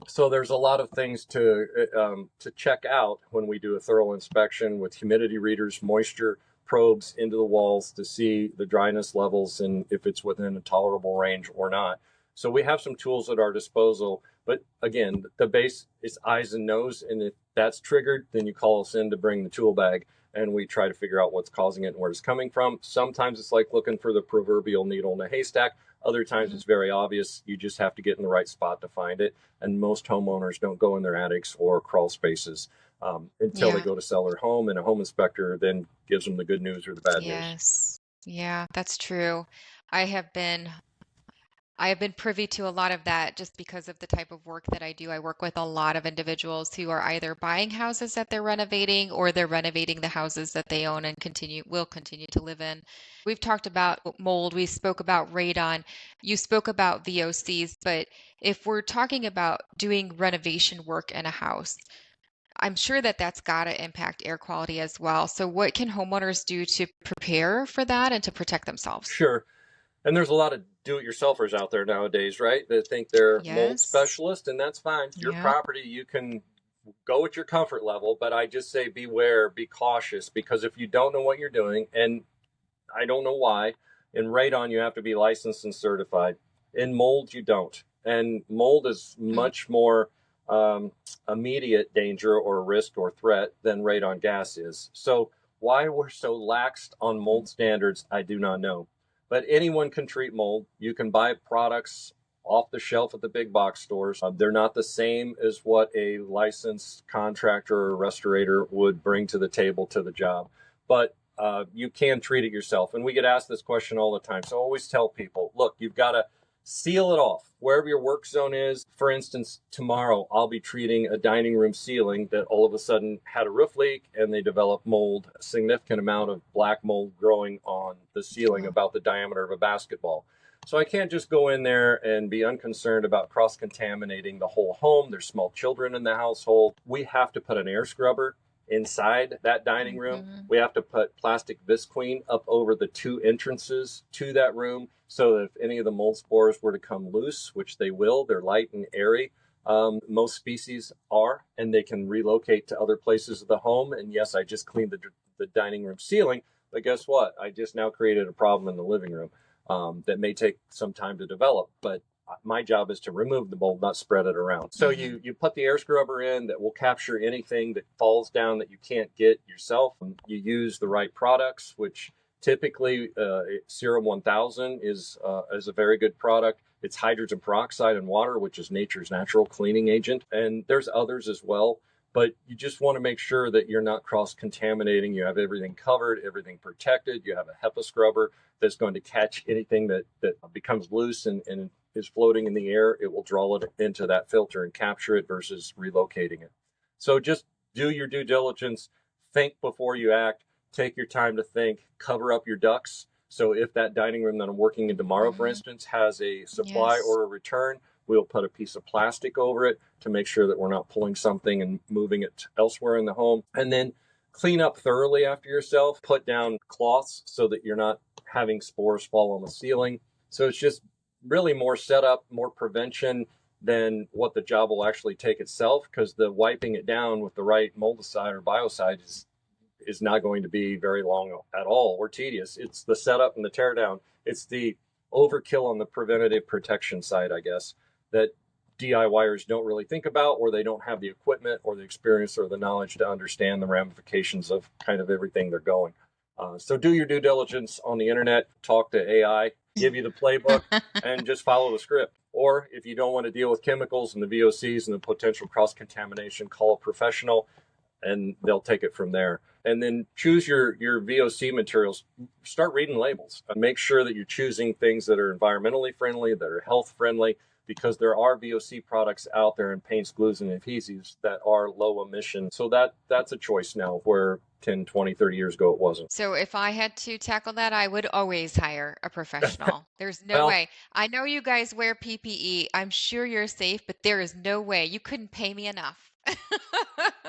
So there's a lot of things to check out when we do a thorough inspection with humidity readers, moisture probes into the walls to see the dryness levels and if it's within a tolerable range or not. So we have some tools at our disposal, but again, the base is eyes and nose, and if that's triggered, then you call us in to bring the tool bag and we try to figure out what's causing it and where it's coming from. Sometimes it's like looking for the proverbial needle in a haystack. Other times it's very obvious. You just have to get in the right spot to find it. And most homeowners don't go in their attics or crawl spaces until they go to sell their home, and a home inspector then gives them the good news or the bad news. Yes. Yeah, that's true. I have been privy to a lot of that just because of the type of work that I do. I work with a lot of individuals who are either buying houses that they're renovating, or they're renovating the houses that they own and will continue to live in. We've talked about mold, we spoke about radon, you spoke about VOCs, but if we're talking about doing renovation work in a house, I'm sure that that's got to impact air quality as well. So what can homeowners do to prepare for that and to protect themselves? Sure. And there's a lot of do-it-yourselfers out there nowadays, right? That think they're mold Yes. specialists, and that's fine. Your Yeah. property, you can go at your comfort level, but I just say beware, be cautious, because if you don't know what you're doing, and I don't know why, in radon you have to be licensed and certified. In mold, you don't. And mold is much more immediate danger or risk or threat than radon gas is. So why we're so laxed on mold standards, I do not know. But anyone can treat mold. You can buy products off the shelf at the big box stores. They're not the same as what a licensed contractor or restorator would bring to the table to the job. But you can treat it yourself. And we get asked this question all the time. So I always tell people, look, you've got to seal it off wherever your work zone is. For instance, tomorrow I'll be treating a dining room ceiling that all of a sudden had a roof leak, and they developed mold, a significant amount of black mold growing on the ceiling about the diameter of a basketball. So I can't just go in there and be unconcerned about cross-contaminating the whole home. There's small children in the household. We have to put an air scrubber inside that dining room. We have to put plastic visqueen up over the two entrances to that room, so that if any of the mold spores were to come loose, which they will, they're light and airy. Most species are, and they can relocate to other places of the home. And yes, I just cleaned the dining room ceiling, but guess what? I just now created a problem in the living room that may take some time to develop. But my job is to remove the mold, not spread it around. So you put the air scrubber in that will capture anything that falls down that you can't get yourself. You use the right products, which typically Serum 1000 is a very good product. It's hydrogen peroxide and water, which is nature's natural cleaning agent. And there's others as well. But you just want to make sure that you're not cross-contaminating. You have everything covered, everything protected. You have a HEPA scrubber that's going to catch anything that becomes loose and is floating in the air. It will draw it into that filter and capture it versus relocating it. So just do your due diligence. Think before you act. Take your time to think. Cover up your ducks. So if that dining room that I'm working in tomorrow, for instance, has a supply or a return, we'll put a piece of plastic over it to make sure that we're not pulling something and moving it elsewhere in the home. And then clean up thoroughly after yourself. Put down cloths so that you're not having spores fall on the ceiling. So it's just really more setup, more prevention, than what the job will actually take itself, because the wiping it down with the right moldicide or biocide is not going to be very long at all, or tedious. It's the setup and the teardown. It's the overkill on the preventative protection side, I guess, that DIYers don't really think about, or they don't have the equipment or the experience or the knowledge to understand the ramifications of kind of everything they're going. So do your due diligence on the internet, talk to AI, give you the playbook, and just follow the script. Or if you don't want to deal with chemicals and the VOCs and the potential cross-contamination, call a professional and they'll take it from there. And then choose your VOC materials. Start reading labels. Make sure that you're choosing things that are environmentally friendly, that are health friendly, because there are VOC products out there in paints, glues, and adhesives that are low emission. So that's a choice now, where 10, 20, 30 years ago it wasn't. So if I had to tackle that, I would always hire a professional. There's no Well, way. I know you guys wear PPE. I'm sure you're safe, but there is no way. You couldn't pay me enough.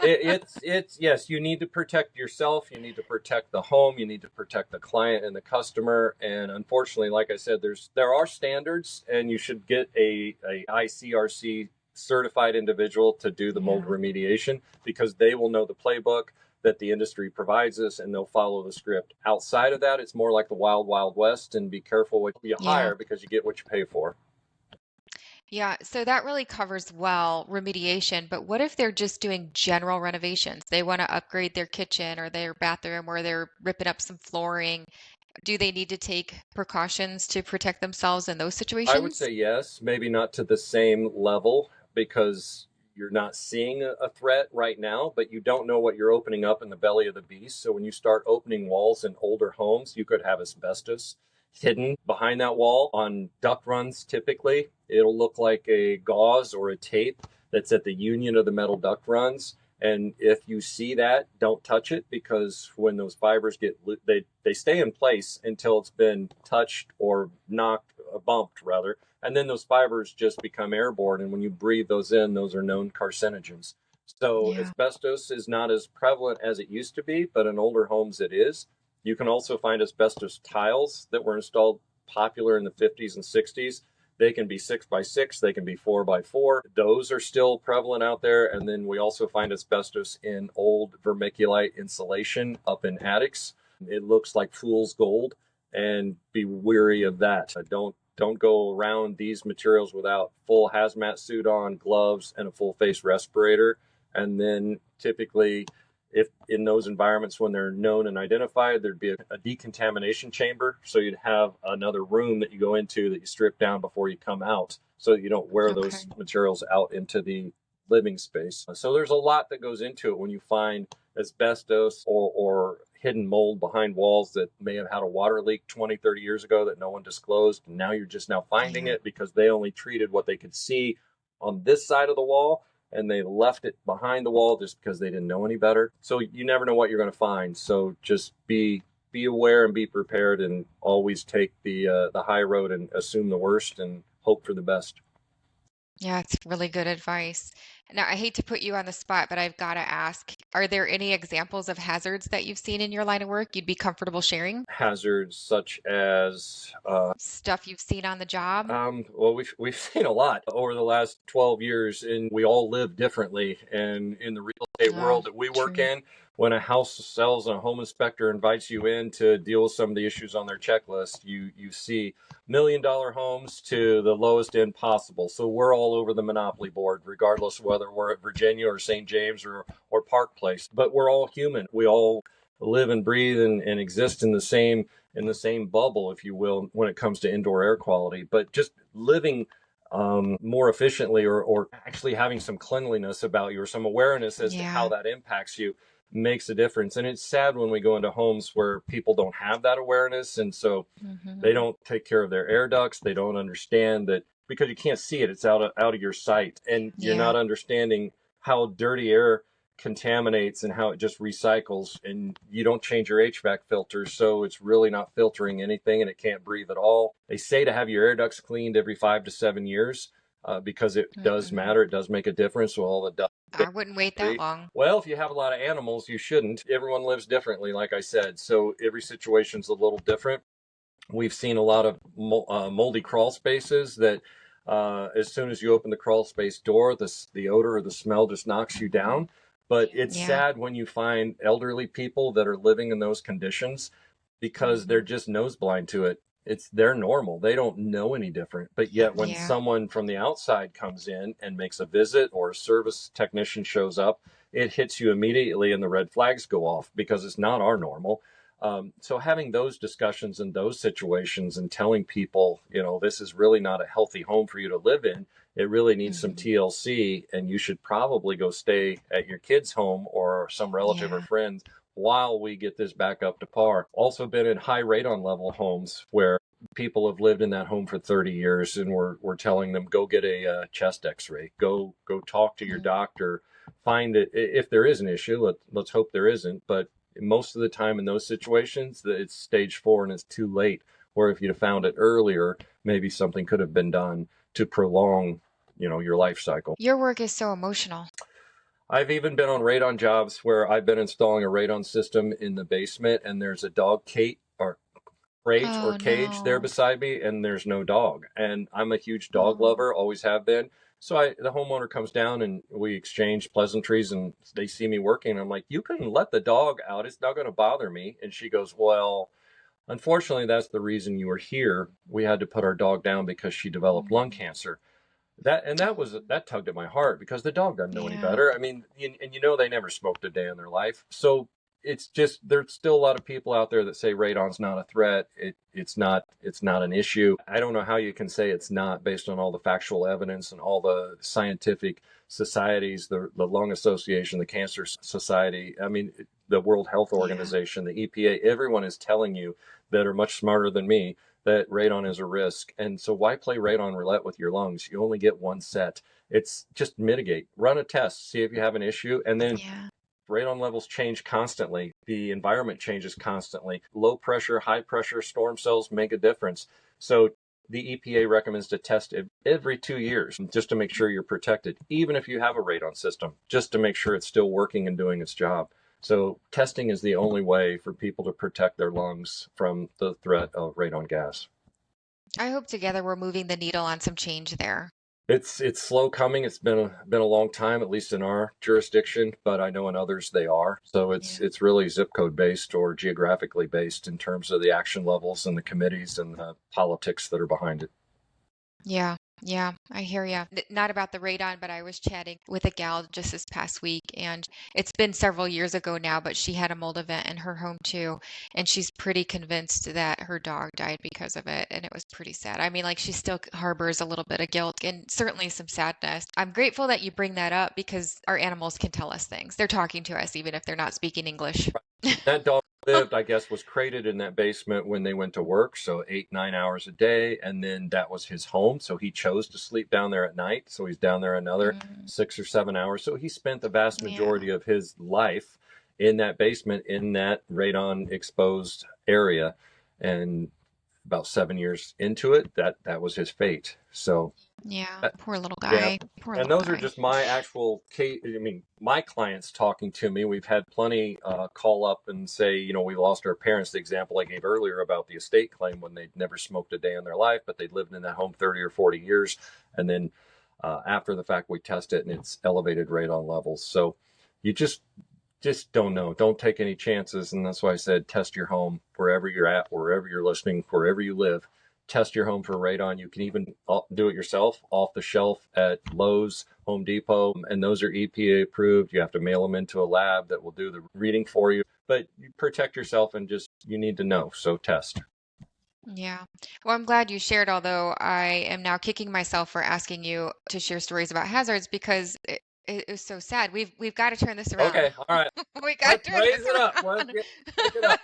it's yes, you need to protect yourself, you need to protect the home, you need to protect the client and the customer. And unfortunately, like I said, there are standards, and you should get a ICRC certified individual to do the mold Yeah. remediation, because they will know the playbook that the industry provides us, and they'll follow the script. Outside of that, it's more like the wild west, and be careful what you Yeah. hire, because you get what you pay for. Yeah, so that really covers well remediation, but what if they're just doing general renovations? They want to upgrade their kitchen or their bathroom, or they're ripping up some flooring. Do they need to take precautions to protect themselves in those I would situations? say yes, maybe not to the same level, because you're not seeing a threat right now, but you don't know what you're opening up in the belly of the beast. So when you start opening walls in older homes, you could have asbestos hidden behind that wall. On duct runs, typically, it'll look like a gauze or a tape that's at the union of the metal duct runs. And if you see that, don't touch it, because when those fibers they stay in place until it's been touched or knocked, bumped rather, and then those fibers just become airborne. And when you breathe those in, those are known carcinogens. So Yeah. asbestos is not as prevalent as it used to be, but in older homes it is. You can also find asbestos tiles that were installed, popular in the 50s and 60s. They can be 6x6, they can be 4x4. Those are still prevalent out there. And then we also find asbestos in old vermiculite insulation up in attics. It looks like fool's gold, and be weary of that. Don't go around these materials without full hazmat suit on, gloves, and a full face respirator. And then typically, if in those environments, when they're known and identified, there'd be a decontamination chamber. So you'd have another room that you go into that you strip down before you come out, so that you don't wear Okay. those materials out into the living space. So there's a lot that goes into it when you find asbestos or hidden mold behind walls that may have had a water leak 20, 30 years ago that no one disclosed. And now you're just now finding Yeah. it because they only treated what they could see on this side of the wall, and they left it behind the wall just because they didn't know any better. So you never know what you're going to find. So just be aware and be prepared, and always take the high road and assume the worst and hope for the best. Yeah, it's really good advice. Now, I hate to put you on the spot, but I've got to ask, are there any examples of hazards that you've seen in your line of work you'd be comfortable sharing? Hazards such as Stuff you've seen on the job? well, we've seen a lot over the last 12 years, and we all live differently. And in the real estate Oh, world that we work true. in, when a house sells and a home inspector invites you in to deal with some of the issues on their checklist, you see $1 million homes to the lowest end possible. So we're all over the monopoly board, regardless of whether we're at Virginia or St. James or Park Place. But we're all human. We all live and breathe and exist in the same bubble, if you will, when it comes to indoor air quality. But just living more efficiently, or actually having some cleanliness about you, or some awareness as to how Yeah. that impacts you, makes a difference. And it's sad when we go into homes where people don't have that awareness. And so they Hmm. don't take care of their air ducts. They don't understand that, because you can't see it. It's out of your sight. And you're Yeah. not understanding how dirty air contaminates and how it just recycles, and you don't change your HVAC filters, so it's really not filtering anything, and it can't breathe at all. They say to have your air ducts cleaned every 5 to 7 years, because it does Mm-mm. matter. It does make a difference with all the dust. I wouldn't wait that long. Well, if you have a lot of animals, you shouldn't. Everyone lives differently, like I said, so every situation's a little different. We've seen a lot of moldy crawl spaces that As soon as you open the crawl space door, the odor or the smell just knocks you down. But it's Yeah. sad when you find elderly people that are living in those conditions because they're Hmm. just nose blind to it. They're normal. They don't know any different. But yet when Yeah. someone from the outside comes in and makes a visit or a service technician shows up, it hits you immediately and the red flags go off because it's not our normal. So having those discussions in those situations and telling people, this is really not a healthy home for you to live in. It really needs some Hmm. TLC, and you should probably go stay at your kid's home or some relative or Yeah. friend while we get this back up to par. Also been in high radon level homes where people have lived in that home for 30 years and we're telling them go get a chest x-ray, go talk to your Mhm. doctor, find it if there is an issue. Let's hope there isn't, but most of the time in those situations it's stage 4 and it's too late, where if you'd have found it earlier, maybe something could have been done to prolong your life cycle. Your work is so emotional. I've even been on radon jobs where I've been installing a radon system in the basement and there's a dog Kate or crate or Oh cage there no. beside me and there's no dog, and I'm a huge dog Oh. lover, always have been. So the homeowner comes down and we exchange pleasantries and they see me working. I'm like, you can let the dog out, it's not going to bother me. And she goes, well, unfortunately that's the reason you were here. We had to put our dog down because she developed lung Mm. cancer. That tugged at my heart because the dog doesn't know any Yeah. better. I mean, and they never smoked a day in their life. So it's just there's still a lot of people out there that say radon's not a threat. It's not an issue. I don't know how you can say it's not based on all the factual evidence and all the scientific societies, the Lung Association, the Cancer Society. I mean, the World Health Yeah. Organization, the EPA. Everyone is telling you that are much smarter than me that radon is a risk. And so why play radon roulette with your lungs? You only get one set. It's just mitigate, run a test, see if you have an issue. And then Yeah. radon levels change constantly. The environment changes constantly. Low pressure, high pressure storm cells make a difference. So the EPA recommends to test it every 2 years just to make sure you're protected, even if you have a radon system, just to make sure it's still working and doing its job. So testing is the only way for people to protect their lungs from the threat of radon gas. I hope together we're moving the needle on some change there. It's slow coming. It's been a long time, at least in our jurisdiction, but I know in others they are. So it's Yeah. it's really zip code based or geographically based in terms of the action levels and the committees and the politics that are behind it. Yeah, yeah, I hear ya. Not about the radon, but I was chatting with a gal just this past week, and it's been several years ago now, but she had a mold event in her home too, and she's pretty convinced that her dog died because of it, and it was pretty sad. I mean, like she still harbors a little bit of guilt and certainly some sadness. I'm grateful that you bring that up because our animals can tell us things. They're talking to us even if they're not speaking English. That dog lived, I guess, was crated in that basement when they went to work, so 8, 9 hours a day, and then that was his home. So he chose to sleep down there at night. So he's down there another Mm, 6 or 7 hours. So he spent the vast yeah, majority of his life in that basement in that radon exposed area. And about 7 years into it, that was his fate. So yeah, uh, poor little yeah. guy, poor And little those are guy. just my actual case. I mean, my clients talking to me. We've had plenty call up and say, we lost our parents. The example I gave earlier about the estate claim when they'd never smoked a day in their life, but they'd lived in that home 30 or 40 years. And then after the fact, we test it and it's elevated radon levels. So you just don't know. Don't take any chances. And that's why I said test your home wherever you're at, wherever you're listening, wherever you live. Test your home for radon. You can even do it yourself off the shelf at Lowe's, Home Depot, and those are EPA approved. You have to mail them into a lab that will do the reading for you. But you protect yourself and you need to know. So test. Yeah. Well, I'm glad you shared, although I am now kicking myself for asking you to share stories about hazards because it is so sad. We've got to turn this around. Okay. All right. We got Let's to turn raise this it up. around. Pick it up.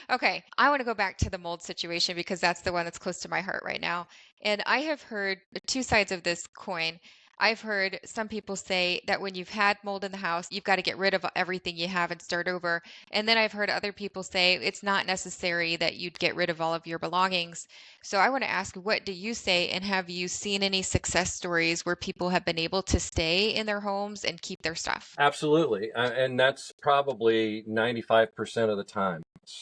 Okay, I want to go back to the mold situation because that's the one that's close to my heart right now. And I have heard two sides of this coin. I've heard some people say that when you've had mold in the house, you've got to get rid of everything you have and start over. And then I've heard other people say it's not necessary that you'd get rid of all of your belongings. So I want to ask, what do you say? And have you seen any success stories where people have been able to stay in their homes and keep their stuff? Absolutely. And that's probably 95% of the time.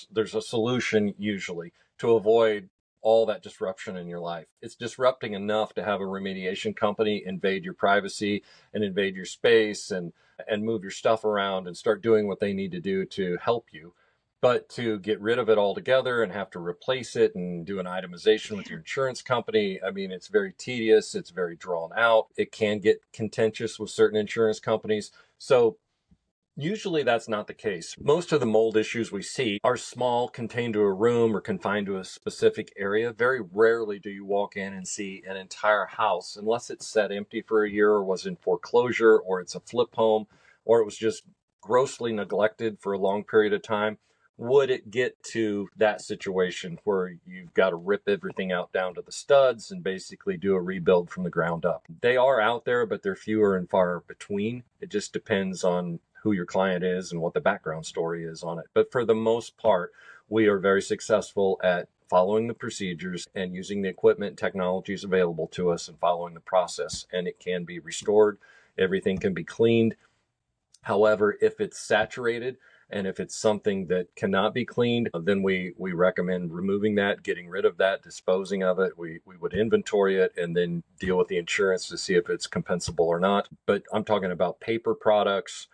There's a solution usually to avoid all that disruption in your life. It's disrupting enough to have a remediation company invade your privacy and invade your space and move your stuff around and start doing what they need to do to help you. But to get rid of it altogether and have to replace it and do an itemization with your insurance company, I mean, it's very tedious. It's very drawn out. It can get contentious with certain insurance companies. So usually that's not the case. Most of the mold issues we see are small, contained to a room or confined to a specific area. Very rarely do you walk in and see an entire house, unless it's set empty for a year or was in foreclosure or it's a flip home or it was just grossly neglected for a long period of time. Would it get to that situation where you've got to rip everything out down to the studs and basically do a rebuild from the ground up? They are out there, but they're fewer and far between. It just depends on who your client is and what the background story is on it. But for the most part, we are very successful at following the procedures and using the equipment and technologies available to us and following the process. And it can be restored. Everything can be cleaned. However, if it's saturated and if it's something that cannot be cleaned, then we recommend removing that, getting rid of that, disposing of it. We would inventory it and then deal with the insurance to see if it's compensable or not. But I'm talking about paper products,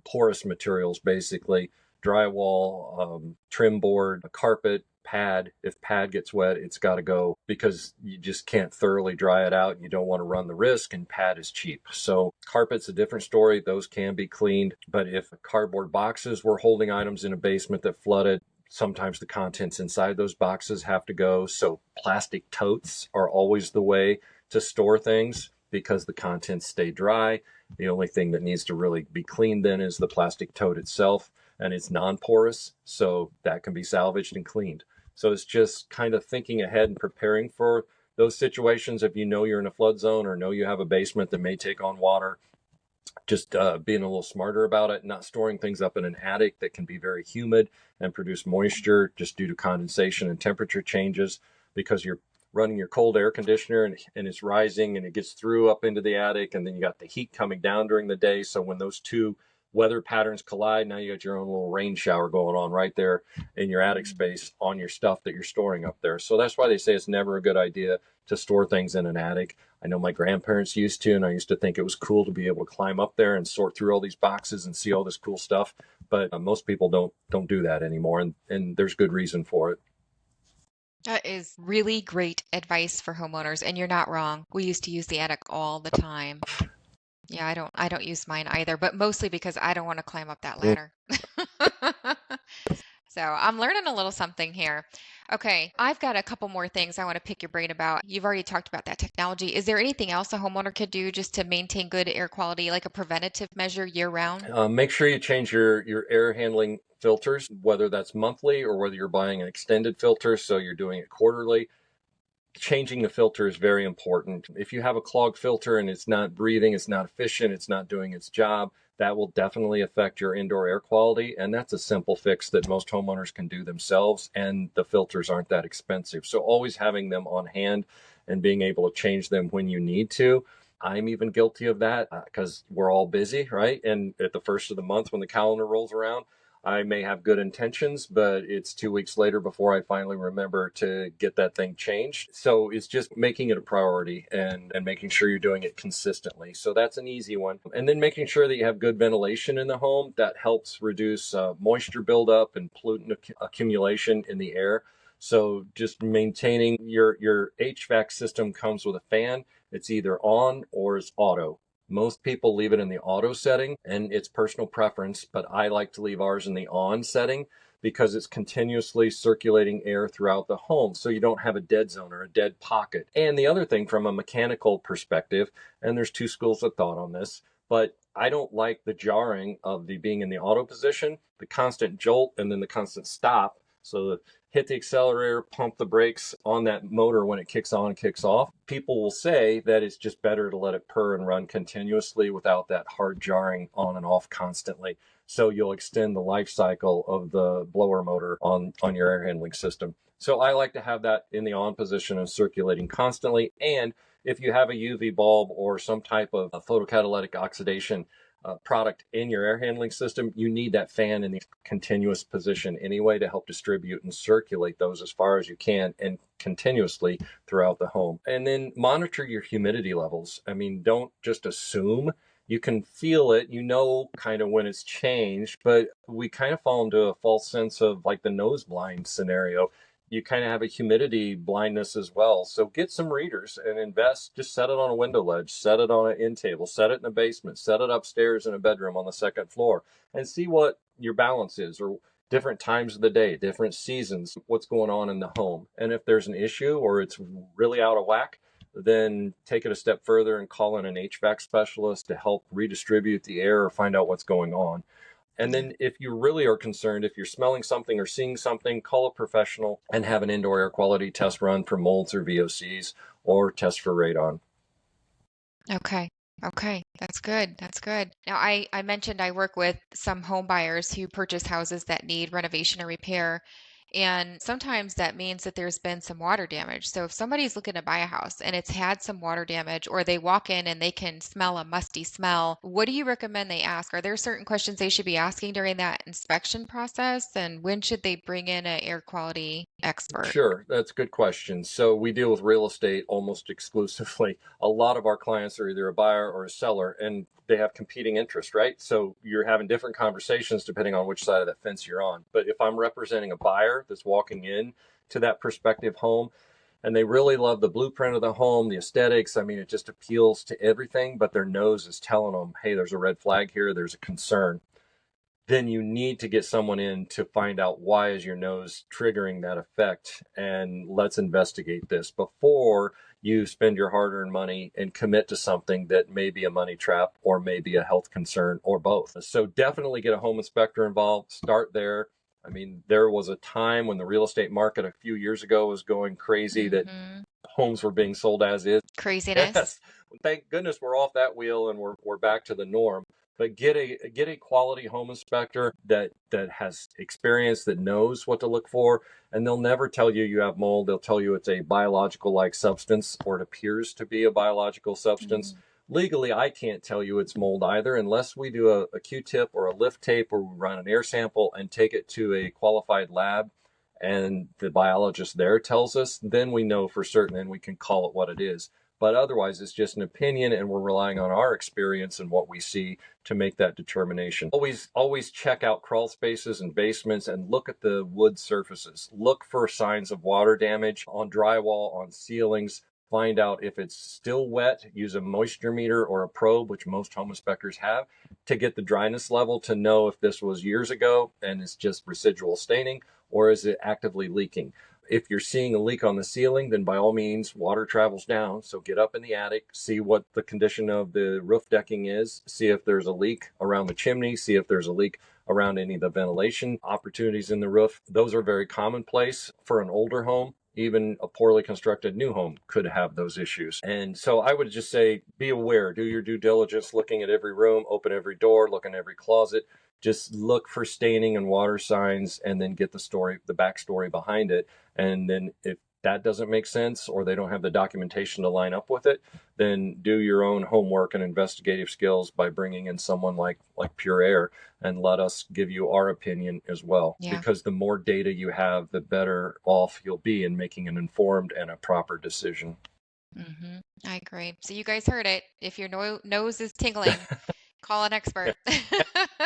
porous materials, basically drywall, trim board, carpet, pad. If pad gets wet, it's got to go because you just can't thoroughly dry it out. You don't want to run the risk, and pad is cheap. So carpet's a different story. Those can be cleaned. But if cardboard boxes were holding items in a basement that flooded, sometimes the contents inside those boxes have to go. So plastic totes are always the way to store things because the contents stay dry. The only thing that needs to really be cleaned then is the plastic tote itself, and it's non-porous, so that can be salvaged and cleaned. So it's just kind of thinking ahead and preparing for those situations. If you know you're in a flood zone or know you have a basement that may take on water, just being a little smarter about it, not storing things up in an attic that can be very humid and produce moisture just due to condensation and temperature changes, because you're running your cold air conditioner and it's rising and it gets through up into the attic, and then you got the heat coming down during the day. So when those two weather patterns collide, now you got your own little rain shower going on right there in your attic space on your stuff that you're storing up there. So that's why they say it's never a good idea to store things in an attic. I know my grandparents used to, and I used to think it was cool to be able to climb up there and sort through all these boxes and see all this cool stuff. But most people don't do that anymore, and there's good reason for it. That is really great advice for homeowners, and you're not wrong. We used to use the attic all the time. Yeah, I don't use mine either, but mostly because I don't want to climb up that ladder. So I'm learning a little something here. Okay, I've got a couple more things I want to pick your brain about. You've already talked about that technology. Is there anything else a homeowner could do just to maintain good air quality, like a preventative measure year round? Make sure you change your air handling filters, whether that's monthly or whether you're buying an extended filter, so you're doing it quarterly. Changing the filter is very important. If you have a clogged filter and it's not breathing, it's not efficient, it's not doing its job, that will definitely affect your indoor air quality. And that's a simple fix that most homeowners can do themselves. And the filters aren't that expensive. So always having them on hand and being able to change them when you need to. I'm even guilty of that because we're all busy, right? And at the first of the month when the calendar rolls around, I may have good intentions, but it's 2 weeks later before I finally remember to get that thing changed. So it's just making it a priority and making sure you're doing it consistently. So that's an easy one. And then making sure that you have good ventilation in the home. That helps reduce moisture buildup and pollutant accumulation in the air. So just maintaining your HVAC system comes with a fan. It's either on or it's auto. Most people leave it in the auto setting, and it's personal preference, but I like to leave ours in the on setting because it's continuously circulating air throughout the home, so you don't have a dead zone or a dead pocket. And the other thing from a mechanical perspective, and there's two schools of thought on this, but I don't like the jarring of the being in the auto position, the constant jolt and then the constant stop. So hit the accelerator, pump the brakes on that motor when it kicks on and kicks off. People will say that it's just better to let it purr and run continuously without that hard jarring on and off constantly. So you'll extend the life cycle of the blower motor on your air handling system. So I like to have that in the on position and circulating constantly. And if you have a UV bulb or some type of photocatalytic oxidation, product in your air handling system, you need that fan in the continuous position anyway to help distribute and circulate those as far as you can and continuously throughout the home. And then monitor your humidity levels. I mean, don't just assume. You can feel it, you know, kind of when it's changed, but we kind of fall into a false sense of like the nose blind scenario. You kind of have a humidity blindness as well. So get some readers and invest. Just set it on a window ledge, set it on an end table, set it in a basement, set it upstairs in a bedroom on the second floor, and see what your balance is, or different times of the day, different seasons, what's going on in the home. And if there's an issue or it's really out of whack, then take it a step further and call in an HVAC specialist to help redistribute the air or find out what's going on. And then if you really are concerned, if you're smelling something or seeing something, call a professional and have an indoor air quality test run for molds or VOCs, or test for radon. Okay. Okay. That's good. That's good. Now, I mentioned I work with some home buyers who purchase houses that need renovation or repair. And sometimes that means that there's been some water damage. So if somebody's looking to buy a house and it's had some water damage, or they walk in and they can smell a musty smell, what do you recommend they ask? Are there certain questions they should be asking during that inspection process? And when should they bring in an air quality expert? Sure, that's a good question. So we deal with real estate almost exclusively. A lot of our clients are either a buyer or a seller, and they have competing interests, right? So you're having different conversations depending on which side of that fence you're on. But if I'm representing a buyer that's walking in to that prospective home, and they really love the blueprint of the home, the aesthetics, I mean, it just appeals to everything, but their nose is telling them, hey, there's a red flag here, there's a concern, then you need to get someone in to find out why is your nose triggering that effect, and let's investigate this before you spend your hard-earned money and commit to something that may be a money trap or maybe a health concern or both. So definitely get a home inspector involved. Start there. I mean, there was a time when the real estate market a few years ago was going crazy that homes were being sold as is. Craziness. Yes. Thank goodness we're off that wheel and we're back to the norm. But get a quality home inspector that has experience, that knows what to look for, and they'll never tell you you have mold. They'll tell you it's a biological like substance, or it appears to be a biological substance. Legally, I can't tell you it's mold either unless we do a Q-tip or a lift tape, or we run an air sample and take it to a qualified lab and the biologist there tells us, then we know for certain and we can call it what it is. But otherwise, it's just an opinion, and we're relying on our experience and what we see to make that determination. Always check out crawl spaces and basements and look at the wood surfaces. Look for signs of water damage on drywall, on ceilings. Find out if it's still wet. Use a moisture meter or a probe, which most home inspectors have, to get the dryness level to know if this was years ago and it's just residual staining, or is it actively leaking. If you're seeing a leak on the ceiling, then by all means, water travels down. So get up in the attic, see what the condition of the roof decking is, see if there's a leak around the chimney, see if there's a leak around any of the ventilation opportunities in the roof. Those are very commonplace for an older home. Even a poorly constructed new home could have those issues. And so I would just say, be aware, do your due diligence, looking at every room, open every door, look in every closet. Just look for staining and water signs, and then get the backstory behind it. And then if that doesn't make sense, or they don't have the documentation to line up with it, then do your own homework and investigative skills by bringing in someone like Pure Air, and let us give you our opinion as well. Yeah. Because the more data you have, the better off you'll be in making an informed and a proper decision. I agree. So you guys heard it. If your nose is tingling, call an expert.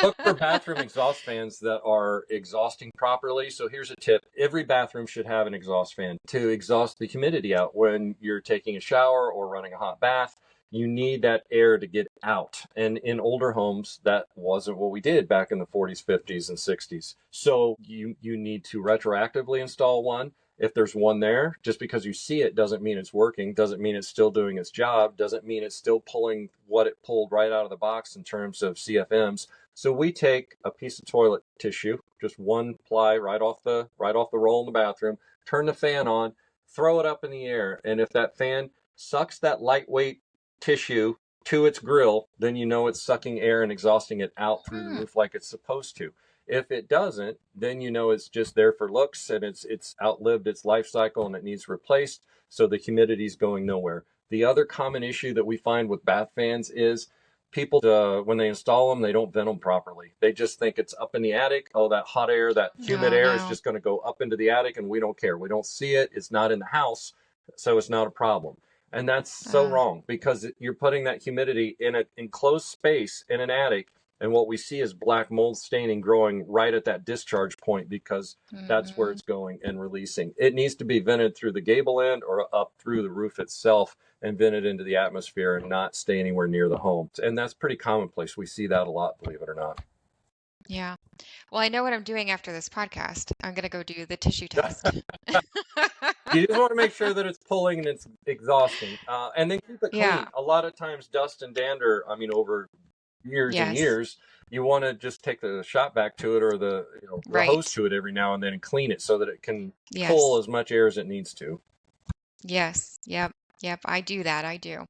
Look for bathroom exhaust fans that are exhausting properly. So here's a tip. Every bathroom should have an exhaust fan to exhaust the humidity out when you're taking a shower or running a hot bath. You need that air to get out. And in older homes, that wasn't what we did back in the 40s, 50s, and 60s. So you need to retroactively install one. If there's one there, just because you see it doesn't mean it's working, doesn't mean it's still doing its job, doesn't mean it's still pulling what it pulled right out of the box in terms of CFMs. So we take a piece of toilet tissue, just one ply right off the roll in the bathroom, turn the fan on, throw it up in the air, and if that fan sucks that lightweight tissue to its grill, then you know it's sucking air and exhausting it out through the roof like it's supposed to. If it doesn't, then you know it's just there for looks, and it's outlived its life cycle and it needs replaced, so the humidity's going nowhere. The other common issue that we find with bath fans is People, when they install them, they don't vent them properly. They just think it's up in the attic. Oh, that hot air, that humid Oh, air is no. just going to go up into the attic, and we don't care. We don't see it. It's not in the house, so it's not a problem. And that's so Uh, wrong because you're putting that humidity in an enclosed space in an attic. And what we see is black mold staining growing right at that discharge point because that's where mhm. it's going and releasing. It needs to be vented through the gable end or up through the roof itself and vent it into the atmosphere and not stay anywhere near the home. And that's pretty commonplace. We see that a lot, believe it or not. Yeah. Well, I know what I'm doing after this podcast. I'm gonna go do the tissue test. You just want to make sure that it's pulling and it's exhausting, and then keep it Yeah. clean. A lot of times, dust and dander. I mean, over years and Yes. years, you want to just take the shot back to it or the hose Right. to it every now and then and clean it so that it can pull Yes. as much air as it needs to. Yes. Yep. Yep. I do that. I do.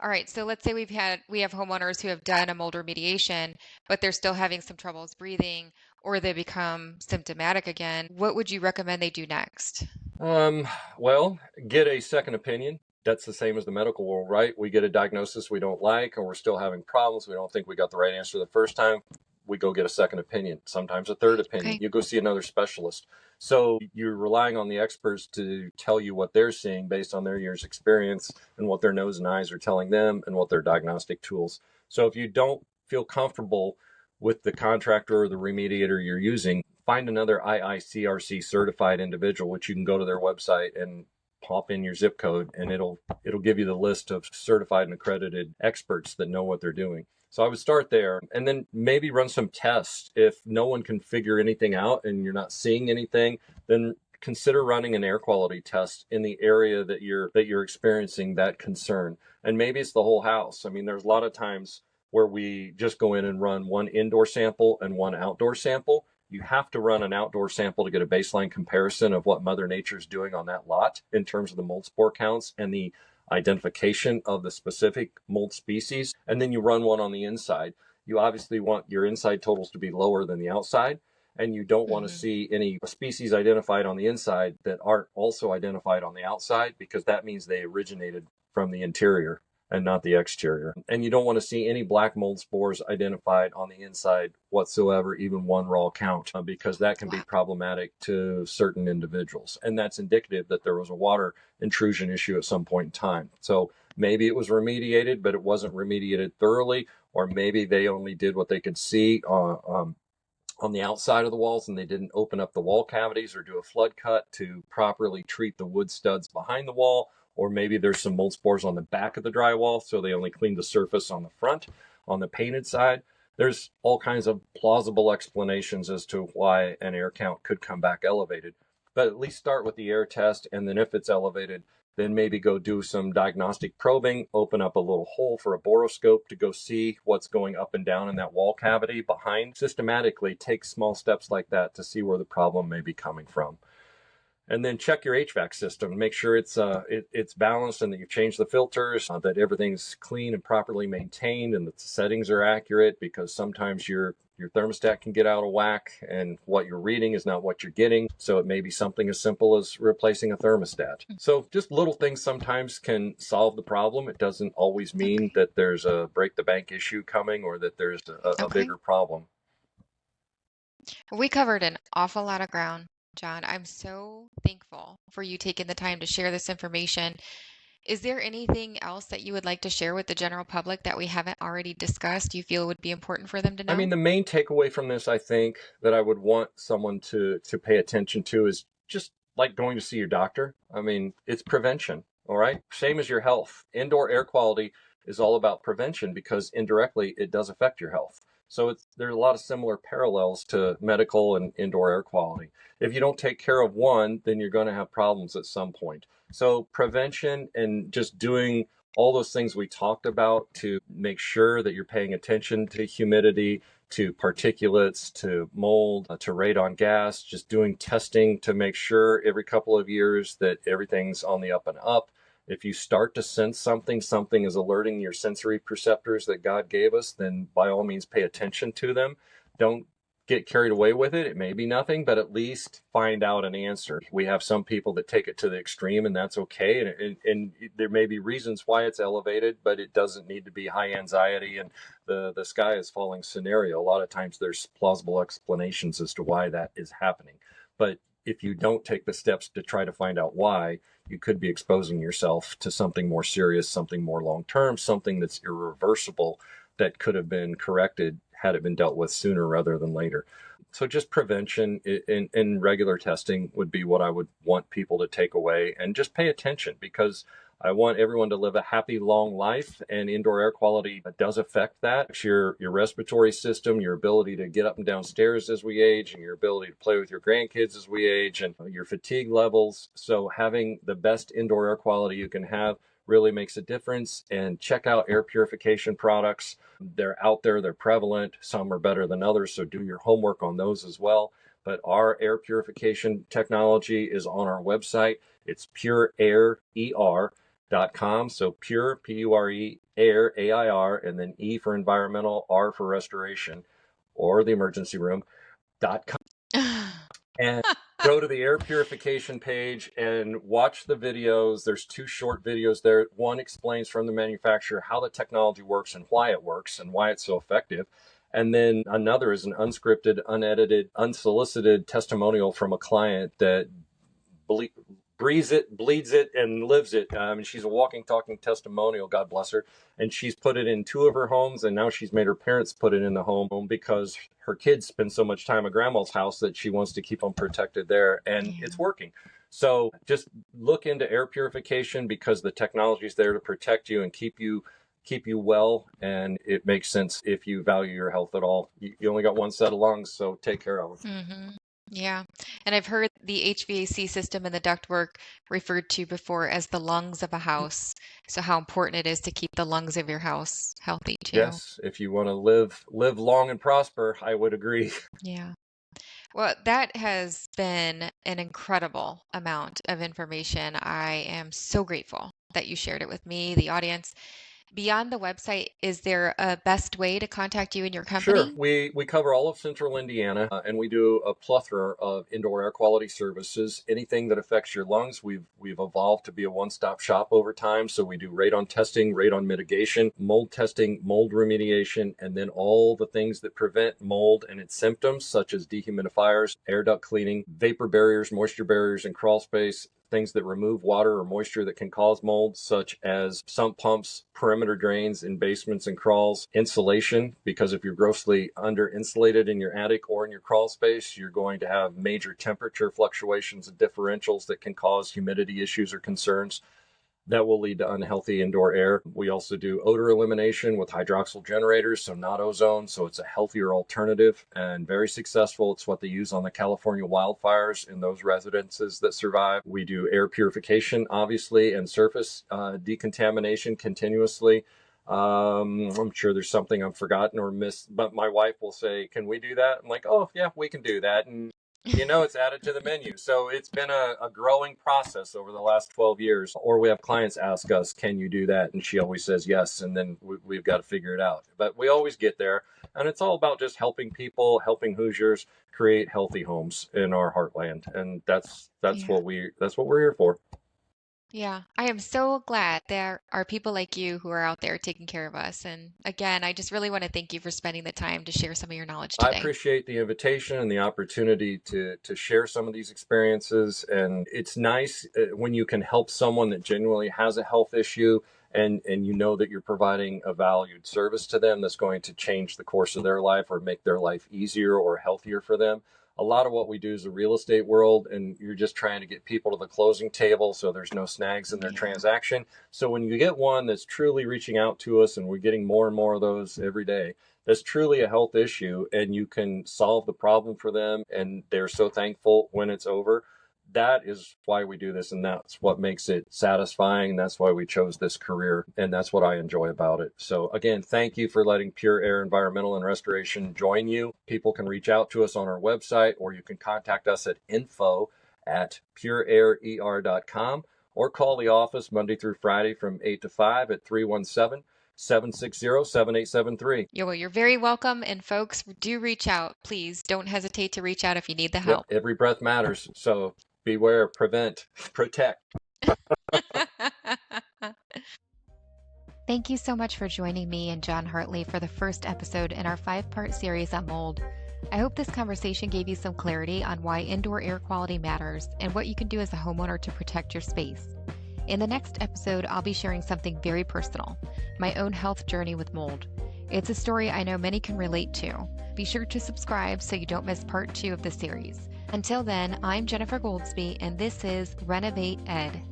All right. So let's say we have homeowners who have done a mold remediation, but they're still having some troubles breathing, or they become symptomatic again. What would you recommend they do next? Um, well, get a second opinion. That's the same as the medical world, right? We get a diagnosis we don't like, and we're still having problems. We don't think we got the right answer the first time. We go get a second opinion, sometimes a third opinion. Okay. You go see another specialist. So you're relying on the experts to tell you what they're seeing based on their years' experience and what their nose and eyes are telling them and what their diagnostic tools. So if you don't feel comfortable with the contractor or the remediator you're using, find another IICRC certified individual, which you can go to their website and pop in your zip code, and it'll give you the list of certified and accredited experts that know what they're doing. So I would start there and then maybe run some tests. If no one can figure anything out and you're not seeing anything, then consider running an air quality test in the area that you're experiencing that concern. And maybe it's the whole house. I mean, there's a lot of times where we just go in and run one indoor sample and one outdoor sample. You have to run an outdoor sample to get a baseline comparison of what Mother Nature's doing on that lot in terms of the mold spore counts and the identification of the specific mold species. And then you run one on the inside. You obviously want your inside totals to be lower than the outside. And you don't want to Hmm. see any species identified on the inside that aren't also identified on the outside because that means they originated from the interior and not the exterior. And you don't want to see any black mold spores identified on the inside whatsoever, even one raw count, because that can be Wow. problematic to certain individuals. And that's indicative that there was a water intrusion issue at some point in time. So maybe it was remediated, but it wasn't remediated thoroughly, or maybe they only did what they could see on the outside of the walls and they didn't open up the wall cavities or do a flood cut to properly treat the wood studs behind the wall. Or maybe there's some mold spores on the back of the drywall, so they only cleaned the surface on the front, on the painted side. There's all kinds of plausible explanations as to why an air count could come back elevated. But at least start with the air test, and then if it's elevated, then maybe go do some diagnostic probing, open up a little hole for a boroscope to go see what's going up and down in that wall cavity behind. Systematically take small steps like that to see where the problem may be coming from. And then check your HVAC system. Make sure it's balanced and that you've changed the filters, that everything's clean and properly maintained, and that the settings are accurate. Because sometimes your thermostat can get out of whack, and what you're reading is not what you're getting. So it may be something as simple as replacing a thermostat. So just little things sometimes can solve the problem. It doesn't always mean Okay. that there's a break the bank issue coming or that there's a Okay. bigger problem. We covered an awful lot of ground, John. I'm so thankful for you taking the time to share this information. Is there anything else that you would like to share with the general public that we haven't already discussed you feel would be important for them to I mean, know? the main takeaway from this, I think, that I would want someone to pay attention to is just like going to see your doctor. I mean, it's prevention, all right? Same as your health. Indoor air quality is all about prevention because indirectly it does affect your health. So there's a lot of similar parallels to medical and indoor air quality. If you don't take care of one, then you're going to have problems at some point. So prevention and just doing all those things we talked about to make sure that you're paying attention to humidity, to particulates, to mold, to radon gas, just doing testing to make sure every couple of years that everything's on the up and up. If you start to sense something is alerting your sensory perceptors that God gave us, then by all means pay attention to them. Don't get carried away with it. It may be nothing, but at least find out an answer. We have some people that take it to the extreme, and that's okay. And there may be reasons why it's elevated, but it doesn't need to be high anxiety and the sky is falling scenario. A lot of times there's plausible explanations as to why that is happening. But if you don't take the steps to try to find out why, you could be exposing yourself to something more serious, something more long term, something that's irreversible that could have been corrected had it been dealt with sooner rather than later. So just prevention and regular testing would be what I would want people to take away, and just pay attention, because I want everyone to live a happy, long life, and indoor air quality does affect that. It's your respiratory system, your ability to get up and down stairs as we age, and your ability to play with your grandkids as we age, and your fatigue levels. So having the best indoor air quality you can have really makes a difference. And check out air purification products. They're out there, they're prevalent. Some are better than others, so do your homework on those as well. But our air purification technology is on our website. It's pureair.com. So pure, P-U-R-E, air, A-I-R, and then E for environmental, R for restoration, or the emergency room.com. And go to the air purification page and watch the videos. There's 2 short videos there. One explains from the manufacturer how the technology works and why it works and why it's so effective. And then another is an unscripted, unedited, unsolicited testimonial from a client that breathes it, bleeds it, and lives it. She's a walking, talking testimonial, God bless her. And she's put it in 2 of her homes, and now she's made her parents put it in the home because her kids spend so much time at grandma's house that she wants to keep them protected there, and it's working. So just look into air purification, because the technology is there to protect you and keep you well, and it makes sense if you value your health at all. You only got one set of lungs, so take care of them. Mm-hmm. Yeah. And I've heard the HVAC system and the ductwork referred to before as the lungs of a house. So how important it is to keep the lungs of your house healthy too. Yes, if you want to live long and prosper, I would agree. Yeah. Well, that has been an incredible amount of information. I am so grateful that you shared it with me, the audience. Beyond the website, is there a best way to contact you and your Sure. company? We cover all of central Indiana, and we do a plethora of indoor air quality services. Anything that affects your lungs, we've evolved to be a one-stop shop over time. So we do radon testing, radon mitigation, mold testing, mold remediation, and then all the things that prevent mold and its symptoms, such as dehumidifiers, air duct cleaning, vapor barriers, moisture barriers, and crawl space. Things that remove water or moisture that can cause mold, such as sump pumps, perimeter drains in basements and crawls, insulation, because if you're grossly under insulated in your attic or in your crawl space, you're going to have major temperature fluctuations and differentials that can cause humidity issues or concerns that will lead to unhealthy indoor air. We also do odor elimination with hydroxyl generators, so not ozone, so it's a healthier alternative and very successful. It's what they use on the California wildfires in those residences that survive. We do air purification, obviously, and surface decontamination continuously. I'm sure there's something I've forgotten or missed, but my wife will say, "Can we do that?" I'm like, "Oh, yeah, we can do that." And it's added to the menu. So it's been a growing process over the last 12 years. Or we have clients ask us, "Can you do that?" And she always says yes. And then we've got to figure it out. But we always get there. And it's all about just helping people, helping Hoosiers create healthy homes in our heartland. And that's what we're here for. Yeah, I am so glad there are people like you who are out there taking care of us. And again, I just really want to thank you for spending the time to share some of your knowledge I today. appreciate the invitation and the opportunity to share some of these experiences. And it's nice when you can help someone that genuinely has a health issue, and you know that you're providing a valued service to them that's going to change the course of their life or make their life easier or healthier for them. A lot of what we do is the real estate world, and you're just trying to get people to the closing table so there's no snags in their transaction. So when you get one that's truly reaching out to us, and we're getting more and more of those every day, that's truly a health issue, and you can solve the problem for them, and they're so thankful when it's over. That is why we do this, and that's what makes it satisfying. That's why we chose this career, and that's what I enjoy about it. So again, thank you for letting Pure Air Environmental and Restoration join you. People can reach out to us on our website, or you can contact us at info@pureair.com, or call the office Monday through Friday from 8 to 5 at 317 760-7873. Yeah, well, you're very welcome. And folks, do reach out. Please don't hesitate to reach out if you need the Yep, help. every breath matters. So beware, prevent, protect. Thank you so much for joining me and John Hartley for the first episode in our 5-part series on mold. I hope this conversation gave you some clarity on why indoor air quality matters and what you can do as a homeowner to protect your space. In the next episode, I'll be sharing something very personal, my own health journey with mold. It's a story I know many can relate to. Be sure to subscribe so you don't miss part 2 of the series. Until then, I'm Jennifer Goldsby, and this is Renovate Ed.